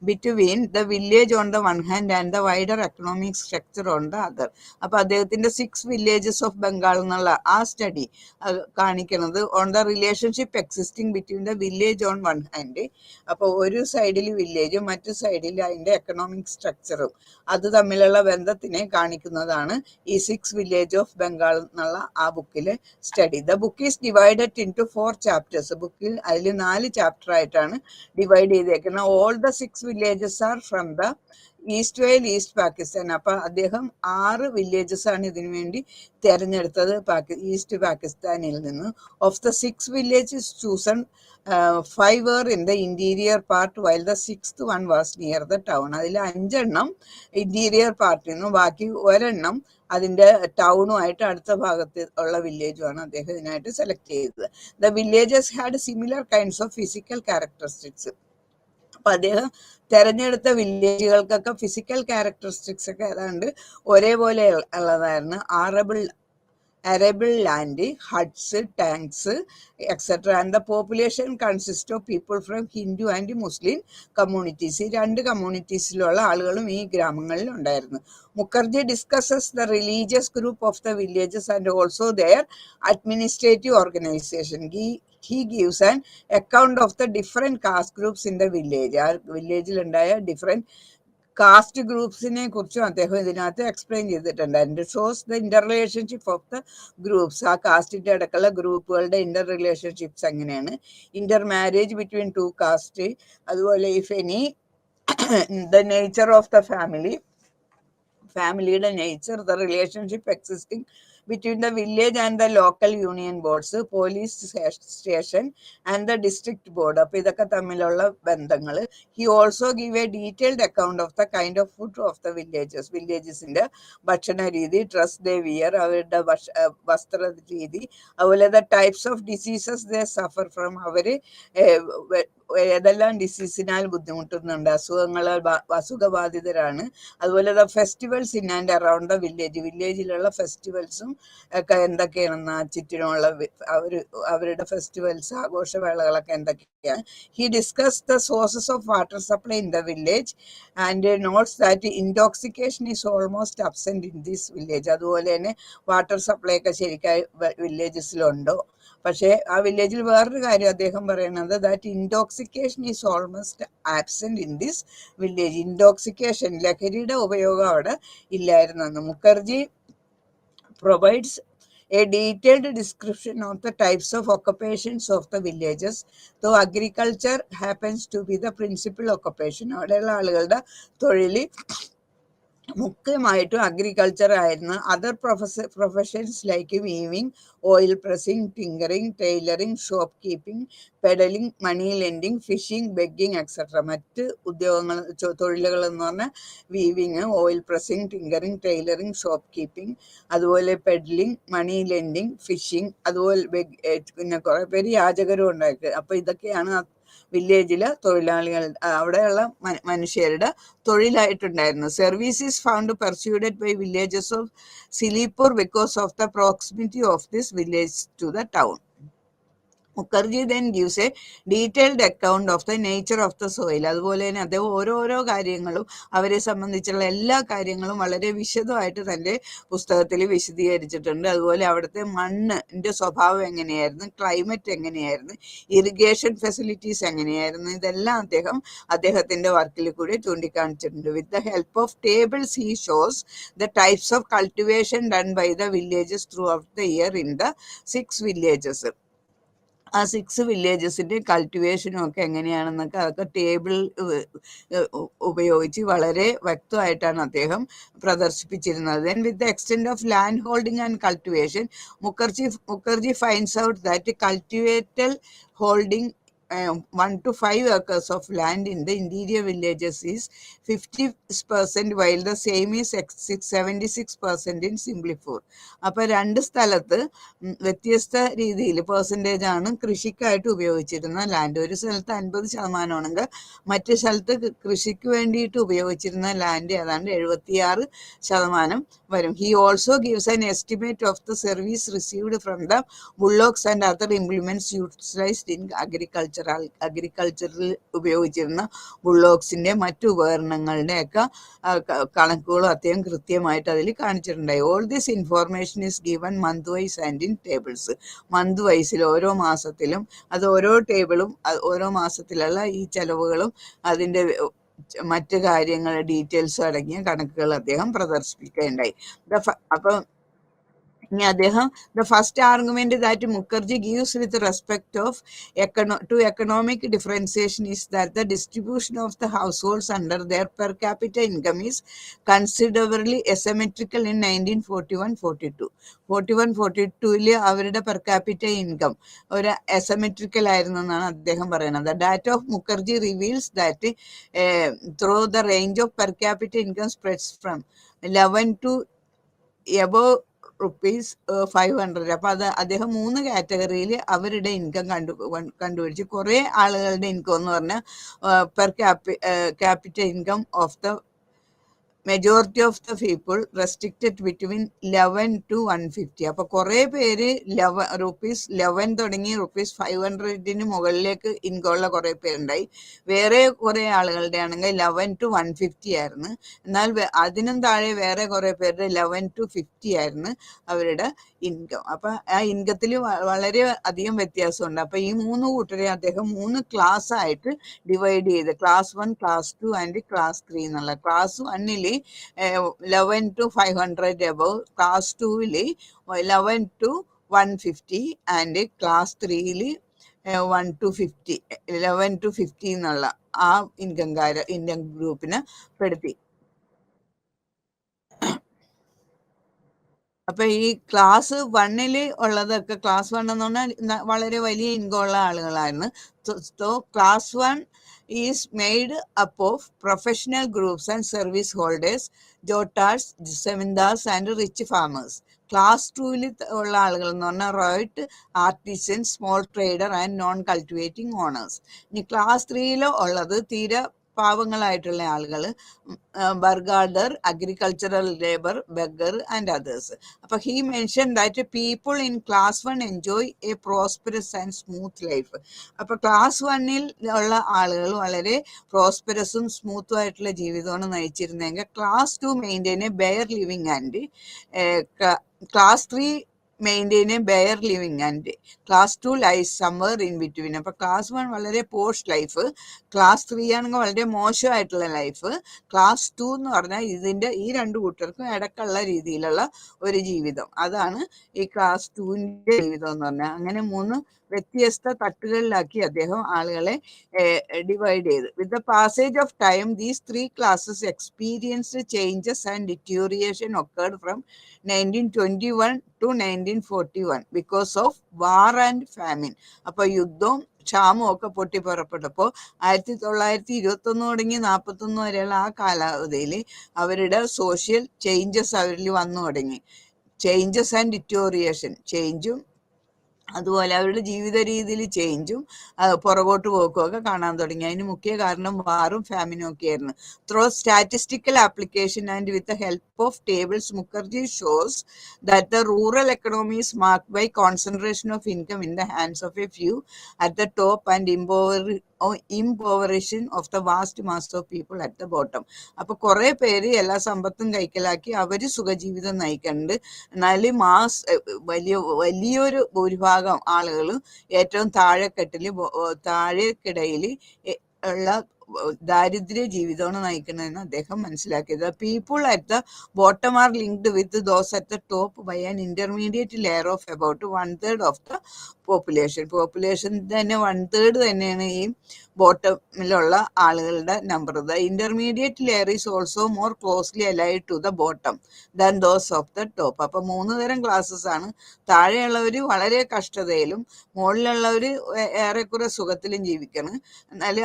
between the village on the one hand and the wider economic structure on the other. അപ്പൊ അദ്ദേഹത്തിന്റെ 6 villages of Bengal എന്നുള്ള ആ സ്റ്റഡി കാണിക്കുന്നത് on the relationship existing between the village on one hand. അപ്പൊ ഒരു സൈഡിൽ വില്ലേജും മറ്റു സൈഡിൽ അതിന്റെ എക്കണോമിക് സ്ട്രക്ചറും അത് തമ്മിലുള്ള ബന്ധത്തിനെ കാണിക്കുന്നതാണ് ഈ 6 Village of Bengal എന്നുള്ള ആ ബുക്കിലെ study. The book is divided in to 4 chapters. ബുക്കിൽ അതിൽ 4 ചാപ്റ്റർ ആയിട്ടാണ് ഡിവൈഡ് ചെയ്തേക്കുന്നത്. All the 6 villages are from the East while East Pakistan. അപ്പൊ അദ്ദേഹം 6 villages ആണ് ഇതിനു വേണ്ടി തെരഞ്ഞെടുത്തത് ഈസ്റ്റ് പാകിസ്ഥാനിൽ നിന്ന്. Of the 6 villages chosen, 5 were in the interior part while the 6th one was near the town. അതിൽ 5 എണ്ണം ഇന്റീരിയർ പാർട്ടിൽ നിന്നും ബാക്കി ഒരെണ്ണം അതിന്റെ ടൗണുമായിട്ട് അടുത്ത ഭാഗത്ത് ഉള്ള വില്ലേജുമാണ് അദ്ദേഹം ഇതിനായിട്ട് സെലക്ട് ചെയ്തത്. The villages had similar kinds of physical characteristics. അപ്പൊ അദ്ദേഹം തെരഞ്ഞെടുത്ത വില്ലേജുകൾക്കൊക്കെ ഫിസിക്കൽ ക്യാരക്ടറിസ്റ്റിക്സ് ഒക്കെ ഏതാണ്ട് ഒരേപോലെ ഉള്ളതായിരുന്നു. ആറബിൾ arable land, huts, tanks, etc. And the population consists of people from Hindu and Muslim communities. ഈ രണ്ട് കമ്മ്യൂണിറ്റീസിലുള്ള ആളുകളും ഈ ഗ്രാമങ്ങളിൽ ഉണ്ടായിരുന്നു. Mukherjee discusses the religious group of the villages and also their administrative organization. He gives an account of the different caste groups in the village. ആ വില്ലേജിൽ ഉണ്ടായ ഡിഫറെന്റ് കാസ്റ്റ് ഗ്രൂപ്പ്സിനെ കുറിച്ചും അദ്ദേഹം ഇതിനകത്ത് എക്സ്പ്ലെയിൻ ചെയ്തിട്ടുണ്ട്. And shows the inter relationship of the groups. ആ കാസ്റ്റിന്റെ അടക്കമുള്ള ഗ്രൂപ്പുകളുടെ ഇന്റർ റിലേഷൻഷിപ്സ് എങ്ങനെയാണ്, inter marriage between two caste, അതുപോലെ if any the nature of the ഫാമിലിയുടെ nature, the relationship existing between the village and the local union boards, police station and the district board. അപ്പോൾ ഇതൊക്കെ തമ്മിലുള്ള ബന്ധങ്ങൾ. He also give a detailed account of the kind of food of the വില്ലേജസിന്റെ ഭക്ഷണ രീതി, ഡ്രസ് ദേ വിയർ, അവരുടെ വസ്ത്ര രീതി, അതുപോലെ the types of diseases they suffer from, അവര് ഏതെല്ലാം ഡിസീസിനാൽ ബുദ്ധിമുട്ടുന്നുണ്ട്, അസുഖബാധിതരാണ്, അതുപോലെ the festivals in and around the വില്ലേജിലുള്ള ഫെസ്റ്റിവൽസും ഒക്കെ എന്തൊക്കെയാണെന്ന്, ചുറ്റിനുമുള്ള അവരുടെ ഫെസ്റ്റിവൽസ്, ആഘോഷവേളകളൊക്കെ എന്തൊക്കെയാണ്. He discuss the sources of water supply in the village and notes that intoxication is almost absent in this village. അതുപോലെ തന്നെ വാട്ടർ സപ്ലൈ ഒക്കെ ശരിക്കായി വില്ലേജസിലുണ്ടോ. പക്ഷേ ആ വില്ലേജിൽ വേറൊരു കാര്യം അദ്ദേഹം പറയുന്നത്, that intoxication is almost absent in this village. Intoxication, ലഹരിയുടെ ഉപയോഗം അവിടെ ഇല്ലായിരുന്നു. Mukherjee provides a detailed description of the types of occupations of the villages, though agriculture happens to be the principal occupation. അവിടെയുള്ള ആളുകളുടെ തൊഴിൽ മുഖ്യമായിട്ടും അഗ്രികൾച്ചർ ആയിരുന്നു. Other professions like weaving, oil pressing, tinkering, tailoring, shop keeping, peddling, money lending, fishing, begging etcetera. മറ്റ് ഉദ്യോഗങ്ങൾ, തൊഴിലുകൾ എന്ന് പറഞ്ഞാൽ weaving, oil pressing, tinkering, tailoring, shop keeping, അതുപോലെ പെഡലിംഗ്, മണി ലെൻഡിങ്, ഫിഷിംഗ്, അതുപോലെ പിന്നെ കുറെ പേര് യാചകരും ഉണ്ടാക്കി. അപ്പൊ ഇതൊക്കെയാണ് വില്ലേജിലെ തൊഴിലാളികൾ, അവിടെയുള്ള മനുഷ്യരുടെ തൊഴിലായിട്ടുണ്ടായിരുന്നു. Service is found pursued by villages of Silipur because of the proximity of this village to the town. Mukherjee then gives a detailed account of the nature of the soil. അതുപോലെ തന്നെ അദ്ദേഹം ഓരോരോ കാര്യങ്ങളും അവരെ സംബന്ധിച്ചുള്ള എല്ലാ കാര്യങ്ങളും വളരെ വിശദമായിട്ട് തൻ്റെ പുസ്തകത്തിൽ വിശദീകരിച്ചിട്ടുണ്ട്. അതുപോലെ അവിടുത്തെ മണ്ണിൻ്റെ സ്വഭാവം എങ്ങനെയായിരുന്നു, ക്ലൈമറ്റ് എങ്ങനെയായിരുന്നു, ഇറിഗേഷൻ ഫെസിലിറ്റീസ് എങ്ങനെയായിരുന്നു, ഇതെല്ലാം അദ്ദേഹത്തിൻ്റെ വർക്കിൽ കൂടി ചൂണ്ടിക്കാണിച്ചിട്ടുണ്ട്. With the help of tables he shows the types of cultivation done by the villages throughout the year in the 6 villages. ആ 6 വില്ലേജസിന്റെ കൾട്ടിവേഷനും ഒക്കെ എങ്ങനെയാണെന്നൊക്കെ അതൊക്കെ ടേബിൾ ഉപയോഗിച്ച് വളരെ വ്യക്തമായിട്ടാണ് അദ്ദേഹം പ്രദർശിപ്പിച്ചിരുന്നത്. Then with the extent of land holding and cultivation, Mukherjee finds out that cultivated holding 1 to 5 acres of land in the interior villages is 50%, while the same is 76% in Simplipur. അപ്പൊ രണ്ട് സ്ഥലത്ത് വ്യത്യസ്ത രീതിയിൽ പെർസെൻറ്റേജ് ആണ് കൃഷിക്കായിട്ട് ഉപയോഗിച്ചിരുന്ന ലാൻഡ്. ഒരു സ്ഥലത്ത് 50% ആണെങ്കിൽ മറ്റു സ്ഥലത്ത് കൃഷിക്ക് വേണ്ടിയിട്ട് ഉപയോഗിച്ചിരുന്ന ലാൻഡ് ഏതാണ്ട് 76% വരും. He also gives an estimate of the service received from the bullocks and other implements utilised in അഗ്രികൾച്ചറിൽ ഉപയോഗിച്ചിരുന്ന ബുള്ളോക്സിന്റെ മറ്റു ഉപകരണങ്ങളുടെ ഒക്കെ കണക്കുകളും അദ്ദേഹം കൃത്യമായിട്ട് അതിൽ കാണിച്ചിട്ടുണ്ടായി. All this information is given month wise and in tables. Month വൈസിൽ ഓരോ മാസത്തിലും, അത് ഓരോ ടേബിളും ഓരോ മാസത്തിലുള്ള ഈ ചെലവുകളും അതിൻ്റെ മറ്റു കാര്യങ്ങൾ ഡീറ്റെയിൽസും അടങ്ങിയ കണക്കുകൾ അദ്ദേഹം പ്രദർശിപ്പിക്കുകയുണ്ടായി. അപ്പം ഇനി അദ്ദേഹം the first argument that Mukherjee gives with respect of to economic differentiation is that the distribution of the households under their per capita income is considerably asymmetrical in 1941-42. 41-42 അവരുടെ per capita income ഒരു asymmetrical ആയിരുന്നു എന്നാണ് അദ്ദേഹം പറയുന്നത്. The data of Mukherjee reveals that through the range of per capita income spreads from 11 to above ₹500. അപ്പൊ അദ്ദേഹം 3 കാറ്റഗറിയിൽ അവരുടെ ഇൻകം കണ്ടുപിടിച്ച്. കുറെ ആളുകളുടെ ഇൻകം എന്ന് പറഞ്ഞാൽ per capital income of the majority of the people restricted between 11 to 150. അപ്പൊ കുറെ പേര് ₹11 തുടങ്ങി ₹500 മുകളിലേക്ക് ഇൻകം ഉള്ള കുറെ പേരുണ്ടായി. വേറെ കുറെ ആളുകളുടെ ആണെങ്കിൽ 11 to 150 ആയിരുന്നു. എന്നാൽ അതിനും താഴെ വേറെ കുറെ പേരുടെ 11 to 50 ആയിരുന്നു അവരുടെ ഇൻകം. അപ്പൊ ആ ഇൻകത്തിൽ വളരെ അധികം വ്യത്യാസമുണ്ട്. അപ്പൊ ഈ മൂന്ന് കൂട്ടരെ അദ്ദേഹം 3 ക്ലാസ് ആയിട്ട് ഡിവൈഡ് ചെയ്ത് ക്ലാസ് 1, ക്ലാസ് 2 ആൻഡ് ക്ലാസ് 3 എന്നുള്ള. Class 1 11 to 500 above, class 2 11 to 150 and class 3 11 to 50 എന്നുള്ള ആ ഇൻകം ഗ്രൂപ്പിനെ പെടുത്തി. അപ്പൊ ഈ ക്ലാസ് 1 ഉള്ളതൊക്കെ ക്ലാസ് 1 എന്ന് പറഞ്ഞാൽ വളരെ വലിയ ഇൻകം ഉള്ള ആളുകളായിരുന്നു. So class 1 is made up of professional groups and service holders, jotedars, zamindars and rich farmers. Class 2 ഉള്ള ആളുകൾ എന്ന് പറഞ്ഞാൽ ryot, artisan, small trader and non cultivating owners. ഇനി ക്ലാസ് 3 ഉള്ളത് തീരെ പാവങ്ങളായിട്ടുള്ള ആളുകൾ, bargadar, agricultural labour, beggar and others. അപ്പൊ he mention that people in class 1 enjoy a prosperous and smooth life. അപ്പൊ ക്ലാസ് 1 ഉള്ള ആളുകൾ വളരെ പ്രോസ്പെറസും സ്മൂത്തും ആയിട്ടുള്ള ജീവിതമാണ് നയിച്ചിരുന്നെങ്കിൽ class 2 maintain a bare living and class 3 maintain a bare living and class 2 lies somewhere in between. അപ്പൊ ക്ലാസ് 1 വളരെ പോഷ് ലൈഫ്, ക്ലാസ് 3 ആണെങ്കിൽ വളരെ മോശമായിട്ടുള്ള ലൈഫ്, ക്ലാസ് 2 എന്ന് പറഞ്ഞാൽ ഈ രണ്ടു കൂട്ടർക്കും ഇടക്കുള്ള രീതിയിലുള്ള ഒരു ജീവിതം. അതാണ് ഈ ക്ലാസ് 2ന്റെ ജീവിതം എന്ന് പറഞ്ഞാൽ. അങ്ങനെ 3 വ്യത്യസ്ത തട്ടുകളിലാക്കി അദ്ദേഹം ആളുകളെ ഡിവൈഡ് ചെയ്ത്. With the passage of time these 3 classes experienced changes and deterioration occurred from 1921 to 1941 because of war and famine. അപ്പൊ യുദ്ധവും ക്ഷാമവും ഒക്കെ പൊട്ടിപ്പുറപ്പെട്ടപ്പോൾ 1921 തുടങ്ങി 41 വരെയുള്ള ആ കാലാവധിയിൽ അവരുടെ സോഷ്യൽ ചേഞ്ചസ് അവരിൽ വന്നു തുടങ്ങി. ചേഞ്ചസ് ആൻഡ് ഡിറ്റോറിയേഷൻ, ചേഞ്ചും അതുപോലെ അവരുടെ ജീവിത രീതിയിൽ ചേഞ്ചും പുറകോട്ട് പോക്കും ഒക്കെ കാണാൻ തുടങ്ങി. അതിന് മുഖ്യ കാരണം വാറും ഫാമിനും ഒക്കെ ആയിരുന്നു. Through statistical application and with the help of tables, Mukherjee shows that the rural economy is marked by concentration of income in the hands of a few at the top and impoveration of the vast mass of people at the bottom. അപ്പൊ കുറെ പേര് എല്ലാ സമ്പത്തും കൈക്കലാക്കി അവര് സുഖജീവിതം നയിക്കുന്നുണ്ട്. എന്നാൽ വലിയൊരു ഭൂരിഭാഗം ആളുകൾ ഏറ്റവും താഴേക്കിടയിൽ ഉള്ള ദാരിദ്ര്യ ജീവിതമാണ് നയിക്കുന്നതെന്ന് അദ്ദേഹം മനസ്സിലാക്കിയത്. People at the bottom are linked with those at the top by an intermediate layer of about 1/3 of the population തന്നെ 1/3 തന്നെയാണ് ഈ ബോട്ടമിലുള്ള ആളുകളുടെ number. The intermediate layer is also more closely allied to the bottom than those of the top. അപ്പൊ 3 തരം ക്ലാസ്സസ് ആണ്. താഴെയുള്ളവർ വളരെ കഷ്ടതയിലും മുകളിലുള്ളവർ ഏറെക്കുറെ സുഖത്തിലും ജീവിക്കണം. എന്നാൽ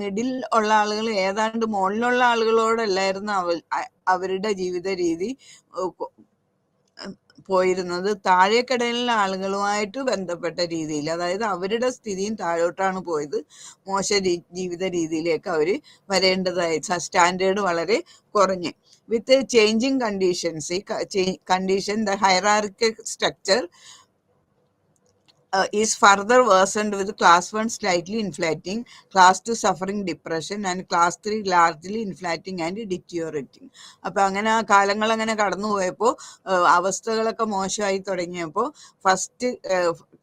മിഡിൽ ഉള്ള ആളുകൾ ഏതാണ്ട് മുകളിലുള്ള ആളുകളോടല്ലായിരുന്നു അവരുടെ ജീവിത രീതി പോയിരുന്നത്, താഴേക്കിടയിലുള്ള ആളുകളുമായിട്ട് ബന്ധപ്പെട്ട രീതിയിൽ. അതായത് അവരുടെ സ്ഥിതിയും താഴോട്ടാണ് പോയത്. മോശ ജീവിത രീതിയിലേക്ക് അവർ വരേണ്ടതായി, സ്റ്റാൻഡേർഡ് വളരെ കുറഞ്ഞ്. With changing conditions, the hierarchical structure is further worsened with class 1 slightly inflating, class 2 suffering depression and class 3 largely inflating and deteriorating. അപ്പൊ അങ്ങനെ ആ കാലങ്ങൾ അങ്ങനെ കടന്നു പോയപ്പോൾ അവസ്ഥകളൊക്കെ മോശമായി തുടങ്ങിയപ്പോൾ ഫസ്റ്റ്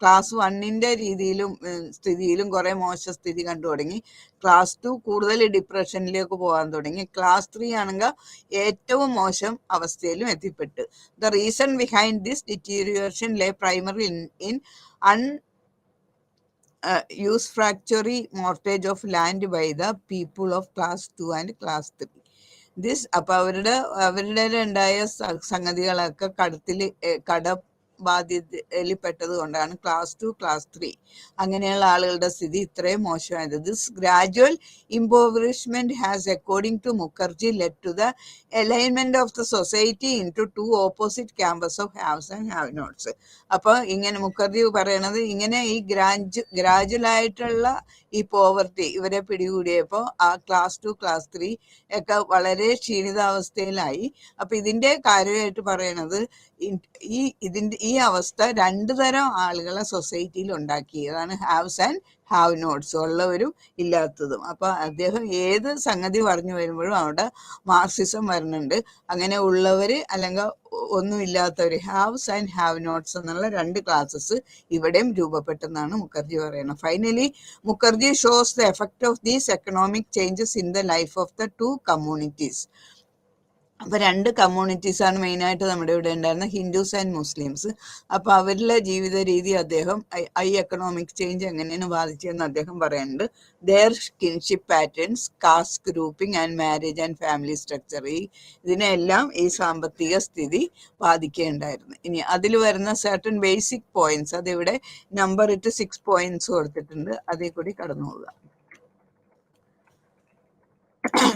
ക്ലാസ് 1ന്റെ രീതിയിലും സ്ഥിതിയിലും കുറെ മോശ സ്ഥിതി കണ്ടു തുടങ്ങി. ക്ലാസ് 2 കൂടുതൽ ഡിപ്രഷനിലേക്ക് പോകാൻ തുടങ്ങി. ക്ലാസ് 3 ആണെങ്കിൽ ഏറ്റവും മോശം അവസ്ഥയിലും എത്തിപ്പെട്ടു. The reason behind this deterioration lay primary in usufructuary mortgage of land by the people of class 2 and class 3. This അപ്പൊ അവരുടെ ഉണ്ടായ സംഗതികളൊക്കെ ബാധ്യതയിൽ പെട്ടത് കൊണ്ടാണ് ക്ലാസ് 2, ക്ലാസ് 3 അങ്ങനെയുള്ള ആളുകളുടെ സ്ഥിതി ഇത്രയും മോശമായത്. This gradual impoverishment has, according to Mukherjee, led to the alignment of the society into two opposite camps of haves and have nots. അപ്പൊ ഇങ്ങനെ മുഖർജി പറയണത് ഇങ്ങനെ ഈ ഗ്രാജുവൽ ആയിട്ടുള്ള ഈ പോവർട്ടി ഇവരെ പിടികൂടിയപ്പോൾ ആ ക്ലാസ് 2, ക്ലാസ് 3 ഒക്കെ വളരെ ക്ഷീണിതാവസ്ഥയിലായി. അപ്പൊ ഇതിന്റെ കാര്യമായിട്ട് പറയണത് ഈ അവസ്ഥ രണ്ടു തരം ആളുകളെ സൊസൈറ്റിയിൽ ഉണ്ടാക്കി. അതാണ് ഹാവ്സ് ആൻഡ് ഹാവ് നോട്ട്സ്, ഉള്ളവരും ഇല്ലാത്തതും. അപ്പൊ അദ്ദേഹം ഏത് സംഗതി പറഞ്ഞു വരുമ്പോഴും അവിടെ മാർക്സിസം വരുന്നുണ്ട്. അങ്ങനെ ഉള്ളവര് അല്ലെങ്കിൽ ഒന്നുമില്ലാത്തവര്, ഹാവ്സ് ആൻഡ് ഹാവ് നോട്ട്സ് എന്നുള്ള രണ്ട് ക്ലാസ്സസ് ഇവിടെയും രൂപപ്പെട്ടെന്നാണ് മുഖർജി പറയുന്നത്. Finally Mukherjee shows the effect of these economic changes in the life of the two communities. അപ്പൊ രണ്ട് കമ്മ്യൂണിറ്റീസ് ആണ് മെയിനായിട്ട് നമ്മുടെ ഇവിടെ ഉണ്ടായിരുന്ന, ഹിന്ദുസ് ആൻഡ് മുസ്ലിംസ്. അപ്പൊ അവരിലെ ജീവിത രീതി അദ്ദേഹം ഈ എക്കണോമിക് ചേഞ്ച് എങ്ങനെയാണ് ബാധിച്ചതെന്ന് അദ്ദേഹം പറയുന്നുണ്ട്. Their kinship patterns, caste grouping and marriage and family structure, ഇതിനെല്ലാം ഈ സാമ്പത്തിക സ്ഥിതി ബാധിക്കുകയുണ്ടായിരുന്നു. ഇനി അതിൽ വരുന്ന സർട്ടൺ ബേസിക് പോയിന്റ്സ്, അതിവിടെ നമ്പർ ഇട്ട് 6 പോയിന്റ്സ് കൊടുത്തിട്ടുണ്ട്, അതിൽ കൂടി കടന്നു പോവുക.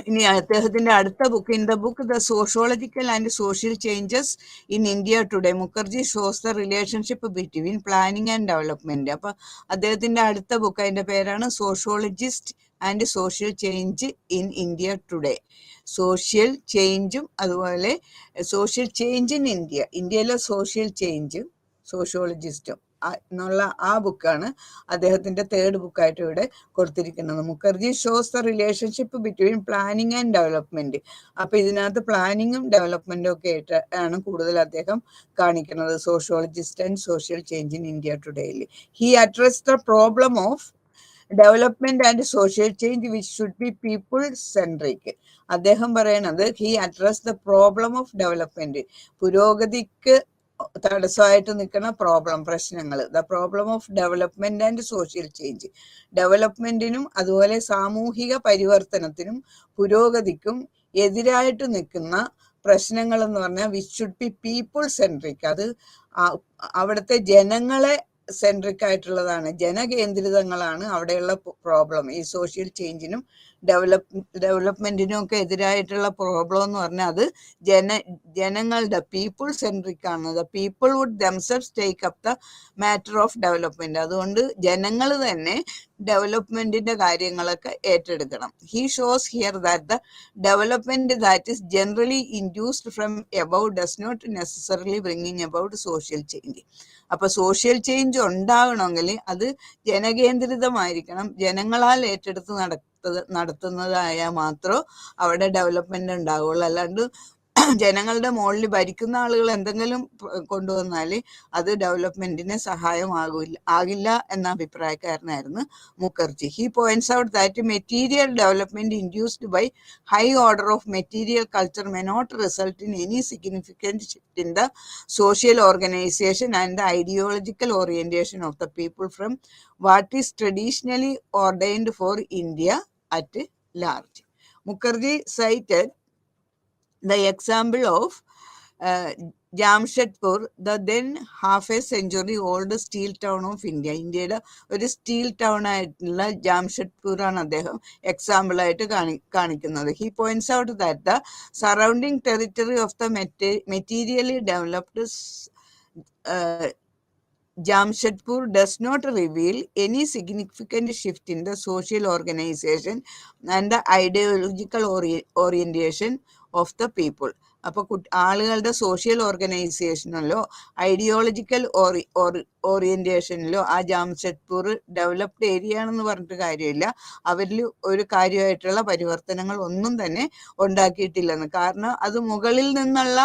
ഇനി അദ്ദേഹത്തിന്റെ അടുത്ത book, in the book the sociological and social changes in India today, Mukherjee shows the relationship between planning and development. അപ്പൊ അദ്ദേഹത്തിന്റെ അടുത്ത ബുക്ക്, അതിന്റെ പേരാണ് sociologist and social change in India today. Social ചേഞ്ചും അതുപോലെ സോഷ്യൽ ചേഞ്ച് ഇൻ ഇന്ത്യ, ഇന്ത്യയിലെ സോഷ്യൽ ചേഞ്ചും സോഷ്യോളജിസ്റ്റും എന്നുള്ള ആ ബുക്കാണ് അദ്ദേഹത്തിന്റെ 3rd ബുക്കായിട്ട് ഇവിടെ കൊടുത്തിരിക്കുന്നത്. Mukherjee shows the relationship between planning and development. അപ്പൊ ഇതിനകത്ത് പ്ലാനിങ്ങും ഡെവലപ്മെന്റും ഒക്കെ ആയിട്ട് ആണ് കൂടുതൽ അദ്ദേഹം കാണിക്കുന്നത്. Sociologist and social change in India ടുഡേയിൽ he address the problem of development and social change which should be people centric. അദ്ദേഹം പറയണത് he address the problem of development, പുരോഗതിക്ക് തടസ്സമായിട്ട് നിൽക്കുന്ന പ്രശ്നങ്ങൾ, the problem of development and social change, ഡെവലപ്മെന്റിനും അതുപോലെ സാമൂഹിക പരിവർത്തനത്തിനും പുരോഗതിക്കും എതിരായിട്ട് നിൽക്കുന്ന പ്രശ്നങ്ങൾ എന്ന് പറഞ്ഞാൽ which should be people centric, അത് അവിടുത്തെ ജനങ്ങളെ സെൻട്രിക് ആയിട്ടുള്ളതാണ്, ജനകേന്ദ്രിതങ്ങളാണ് അവിടെയുള്ള പ്രോബ്ലം. ഈ സോഷ്യൽ ചേഞ്ചിനും ഡെവലപ്മെന്റിനും ഒക്കെ എതിരായിട്ടുള്ള പ്രോബ്ലം എന്ന് പറഞ്ഞാൽ അത് ജനങ്ങളുടെ പീപ്പിൾ സെൻട്രിക് ആണ്. The people would themselves take up the matter of development. അതുകൊണ്ട് ജനങ്ങൾ തന്നെ ഡെവലപ്മെന്റിന്റെ കാര്യങ്ങളൊക്കെ ഏറ്റെടുക്കണം. He shows here that the development that is generally induced from above does not necessarily bringing about social change. അപ്പൊ സോഷ്യൽ ചേഞ്ച് ഉണ്ടാകണമെങ്കിൽ അത് ജനകേന്ദ്രിതമായിരിക്കണം, ജനങ്ങളാൽ ഏറ്റെടുത്ത് നടത്തുന്നതായാൽ മാത്രമേ അവിടെ ഡെവലപ്മെന്റ് ഉണ്ടാവുള്ളൂ. അല്ലാണ്ട് ജനങ്ങളുടെ മുകളിൽ ഭരിക്കുന്ന ആളുകൾ എന്തെങ്കിലും കൊണ്ടുവന്നാൽ അത് ഡെവലപ്മെന്റിന് ആകില്ല എന്ന അഭിപ്രായക്കാരനായിരുന്നു Mukherjee. He points out that material development induced by high order of material culture may not result in any significant shift in the social organisation and the ideological orientation of the people from what is traditionally ordained for India at large. Mukherjee cited the example of Jamshedpur, the then half a century old steel town of India. ഇന്ത്യയുടെ ഒരു സ്റ്റീൽ ടൗൺ ആയിട്ടുള്ള ജാംഷഡ്പൂർ ആണ് അദ്ദേഹം എക്സാമ്പിൾ ആയിട്ട് കാണിക്കുന്നത്. He points out that the surrounding territory of the materially developed Jamshedpur does not reveal any significant shift in the social organization and the ideological orientation of the people. അപ്പോൾ ആളുകളുടെ സോഷ്യൽ ഓർഗനൈസേഷനിലോ ഐഡിയോളജിക്കൽ ഓറിയന്റേഷനിലോ ആ ജാംഷഡ്പൂർ ഡെവലപ്ഡ് ഏരിയ ആണെന്ന് പറഞ്ഞിട്ട് കാര്യമില്ല, അവരിൽ ഒരു കാര്യമായിട്ടുള്ള പരിവർത്തനങ്ങൾ ഒന്നും തന്നെ ഉണ്ടാക്കിയിട്ടില്ലെന്ന്. കാരണം അത് മുകളിൽ നിന്നുള്ള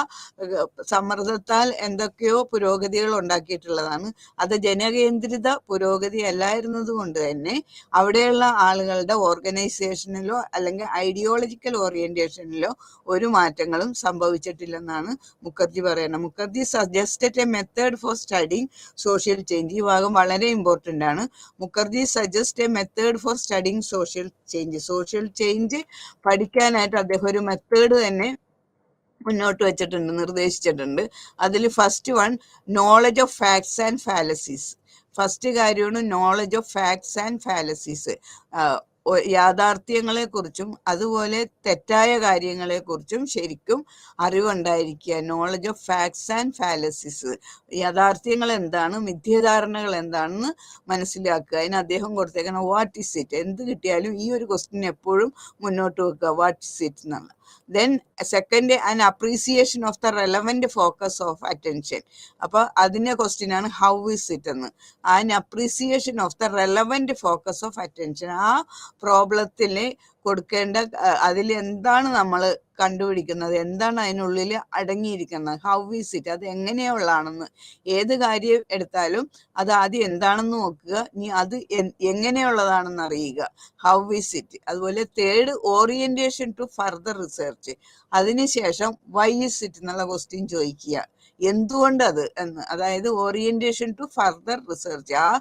സമ്മർദ്ദത്താൽ എന്തൊക്കെയോ പുരോഗതികൾ ഉണ്ടാക്കിയിട്ടുള്ളതാണ്. അത് ജനകേന്ദ്രിത പുരോഗതി അല്ലായിരുന്നത് കൊണ്ട് തന്നെ അവിടെയുള്ള ആളുകളുടെ ഓർഗനൈസേഷനിലോ അല്ലെങ്കിൽ ഐഡിയോളജിക്കൽ ഓറിയന്റേഷനിലോ ഒരു മാറ്റങ്ങളും സംഭവിച്ചിട്ടില്ലെന്നാണ് മുഖർജി പറയുന്നത്. Mukherjee suggested a method for studying social change. ഈ ഭാഗം വളരെ ഇമ്പോർട്ടൻ്റ് ആണ്. Mukherjee suggest a method for studying social change. Social change പഠിക്കാനായിട്ട് അദ്ദേഹം ഒരു മെത്തേഡ് തന്നെ മുന്നോട്ട് വെച്ചിട്ടുണ്ട്, നിർദ്ദേശിച്ചിട്ടുണ്ട്. അതിൽ first one knowledge of facts and fallacies. First കാര്യമാണ് knowledge of facts and fallacies. യാഥാർത്ഥ്യങ്ങളെക്കുറിച്ചും അതുപോലെ തെറ്റായ കാര്യങ്ങളെക്കുറിച്ചും ശരിക്കും അറിവുണ്ടായിരിക്കുക. Knowledge of facts and fallacies, യാഥാർത്ഥ്യങ്ങൾ എന്താണ്, മിഥ്യാധാരണകൾ എന്താണെന്ന് മനസ്സിലാക്കുക. അതിന് അദ്ദേഹം കൊടുത്തേക്കണം വാട്ട് ഈസ് ഇറ്റ്. എന്ത് കിട്ടിയാലും ഈ ഒരു ക്വസ്റ്റ്യൻ എപ്പോഴും മുന്നോട്ട് വെക്കുക, വാട്ട് ഈസ് ഇറ്റ് എന്നുള്ള. Then second, an appreciation of the relevant focus of attention. അപ്പോൾ അതിൻ്റെ ക്വസ്റ്റ്യൻ ആണ് ഹൗ ഇസ് ഇറ്റ് എന്ന്. An appreciation of the relevant focus of attention. ആ പ്രോബ്ലത്തിൽ കൊടുക്കേണ്ട അതിൽ എന്താണ് നമ്മൾ കണ്ടുപിടിക്കുന്നത്, എന്താണ് അതിനുള്ളിൽ അടങ്ങിയിരിക്കുന്നത്, ഹൗ ഈസ് ഇറ്റ്, അത് എങ്ങനെയുള്ളതാണെന്ന്. ഏത് കാര്യം എടുത്താലും അത് ആദ്യം എന്താണെന്ന് നോക്കുക, ഇനി അത് എങ്ങനെയുള്ളതാണെന്ന് അറിയുക, ഹൗ ഈസ് ഇറ്റ്. അതുപോലെ third, orientation to further research. അതിനുശേഷം വൈ ഈസ് ഇറ്റ് എന്നുള്ള ക്വസ്റ്റ്യൻ ചോദിക്കുക, എന്തുകൊണ്ടത് എന്ന്. അതായത് ഓറിയന്റേഷൻ ടു ഫർദർ റിസർച്ച്, ആ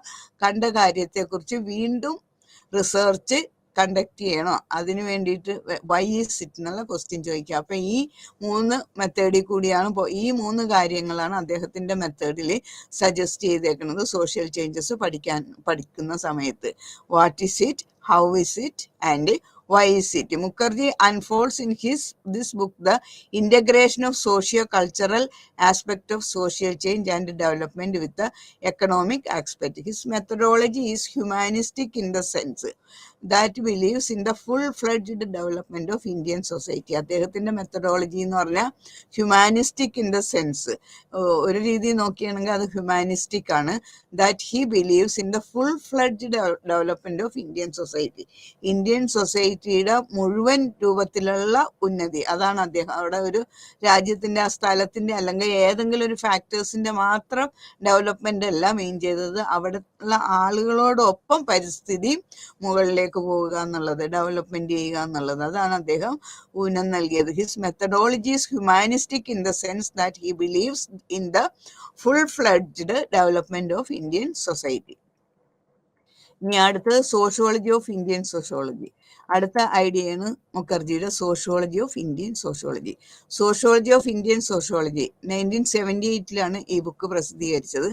കണ്ട കാര്യത്തെക്കുറിച്ച് വീണ്ടും റിസർച്ച് കണ്ടക്ട് ചെയ്യണോ, അതിന് വേണ്ടിയിട്ട് വൈ ഈസ് ഇറ്റ് എന്നുള്ള ക്വസ്റ്റ്യൻ ചോദിക്കുക. അപ്പം ഈ 3 മെത്തേഡിൽ കൂടിയാണ് ഈ 3 കാര്യങ്ങളാണ് അദ്ദേഹത്തിന്റെ മെത്തേഡിൽ സജസ്റ്റ് ചെയ്തേക്കുന്നത് സോഷ്യൽ ചേഞ്ചസ് പഠിക്കുന്ന സമയത്ത്. What is it, how is it and why is it. Mukherjee unfolds in this book the integration of socio-cultural aspect of social change and development with the economic aspect. His methodology is humanistic in the sense that believes in the full-fledged development of Indian society. അദ്ദേഹത്തിന്റെ മെത്തഡോളജി എന്ന് പറഞ്ഞാൽ ഹ്യൂമാനിസ്റ്റിക് ഇൻ ദ സെൻസ്, ഒരു രീതി നോക്കുകയാണെങ്കിൽ അത് ഹ്യൂമാനിസ്റ്റിക് ആണ്. That he believes in the full fledged development of Indian society. Indian സൊസൈറ്റിയുടെ മുഴുവൻ രൂപത്തിലുള്ള ഉന്നതി, അതാണ് അദ്ദേഹം അവിടെ ഒരു രാജ്യത്തിന്റെ ആ സ്ഥലത്തിന്റെ അല്ലെങ്കിൽ ഏതെങ്കിലും ഒരു ഫാക്ടേഴ്സിന്റെ മാത്രം ഡെവലപ്മെന്റ് അല്ല മെയിൻ ചെയ്തത്, അവിടെ ഉള്ള ആളുകളോടൊപ്പം പരിസ്ഥിതി മുകളിലേക്ക് പോവുക എന്നുള്ളത്, ഡെവലപ്മെന്റ് ചെയ്യുക എന്നുള്ളത്, അതാണ് അദ്ദേഹം ഊന്നൽ നൽകിയത്. His methodology is humanistic in the sense that he believes in the full fledged development of Indian society. ഇനി അടുത്തത് സോഷ്യോളജി ഓഫ് ഇന്ത്യൻ സോഷ്യോളജി. അടുത്ത ഐഡിയയാണ് മുഖർജിയുടെ sociology of Indian sociology. Sociology of Indian sociology 1978 ഈ ബുക്ക് പ്രസിദ്ധീകരിച്ചത്.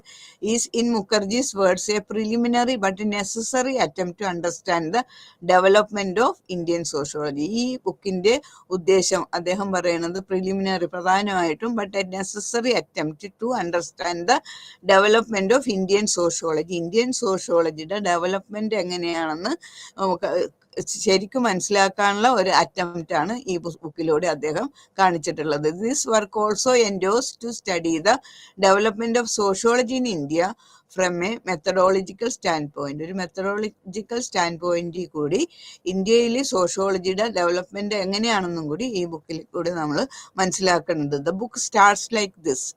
Is in Mukherjee's words a preliminary but necessary attempt to understand the development of Indian sociology. ഈ ബുക്കിന്റെ ഉദ്ദേശം അദ്ദേഹം പറയുന്നത് പ്രിലിമിനറി, പ്രധാനമായിട്ടും but a necessary attempt to understand the development of Indian sociology. Indian സോഷ്യോളജിയുടെ ഡെവലപ്മെന്റ് എങ്ങനെയാണെന്ന് ശരിക്കും മനസ്സിലാക്കാനുള്ള ഒരു അറ്റംപ്റ്റ് ആണ് ഈ ബുക്കിലൂടെ അദ്ദേഹം കാണിച്ചിട്ടുള്ളത്. This work also endeavours to study the development of sociology in India from a methodological standpoint. ഒരു മെത്തഡോളജിക്കൽ സ്റ്റാൻഡ് പോയിന്റിൽ കൂടി ഇന്ത്യയിൽ സോഷ്യോളജിയുടെ ഡെവലപ്മെന്റ് എങ്ങനെയാണെന്നും കൂടി ഈ ബുക്കിൽ കൂടി നമ്മൾ മനസ്സിലാക്കുന്നുണ്ട്. The book starts like this.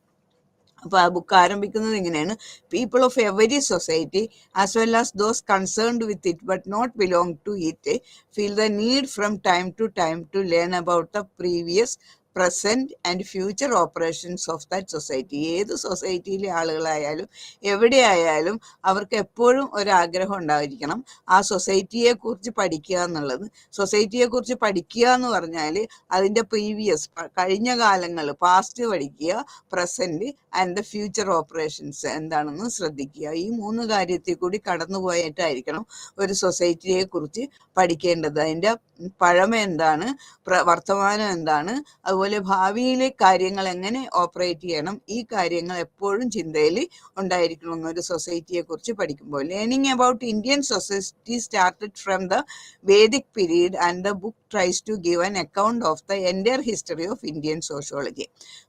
അപ്പോൾ ആ ബുക്ക് ആരംഭിക്കുന്നത് ഇങ്ങനെയാണ്: people of every society as well as those concerned with it but not belong to it feel the need from time to learn about the previous, present and future operations of that society. ഏത് സൊസൈറ്റിയിലെ ആളുകളായാലും എവിടെയായാലും അവർക്ക് എപ്പോഴും ഒരാഗ്രഹം ഉണ്ടായിരിക്കണം ആ സൊസൈറ്റിയെ കുറിച്ച് പഠിക്കുക എന്നുള്ളത്. സൊസൈറ്റിയെ കുറിച്ച് പഠിക്കുക എന്ന് പറഞ്ഞാൽ അതിൻ്റെ പ്രീവിയസ്, കഴിഞ്ഞ കാലങ്ങൾ, പാസ്റ്റ് പഠിക്കുക, present and the future operations എന്താണെന്ന് ശ്രദ്ധിക്കുക. ഈ 3 കാര്യത്തിൽ കൂടി കടന്നുപോയിട്ടായിരിക്കണം ഒരു സൊസൈറ്റിയെ കുറിച്ച് പഠിക്കേണ്ടത്. അതിൻ്റെ പഴമ എന്താണ്, വർത്തമാനം എന്താണ്, അതുപോലെ ഭാവിയിലെ കാര്യങ്ങൾ എങ്ങനെ ഓപ്പറേറ്റ് ചെയ്യണം, ഈ കാര്യങ്ങൾ എപ്പോഴും ചിന്തയിൽ ഉണ്ടായിരിക്കണം ഒരു സൊസൈറ്റിയെ കുറിച്ച് പഠിക്കുമ്പോൾ. Learning about Indian society started from the Vedic period and the book tries to give an account of the entire history of Indian sociology.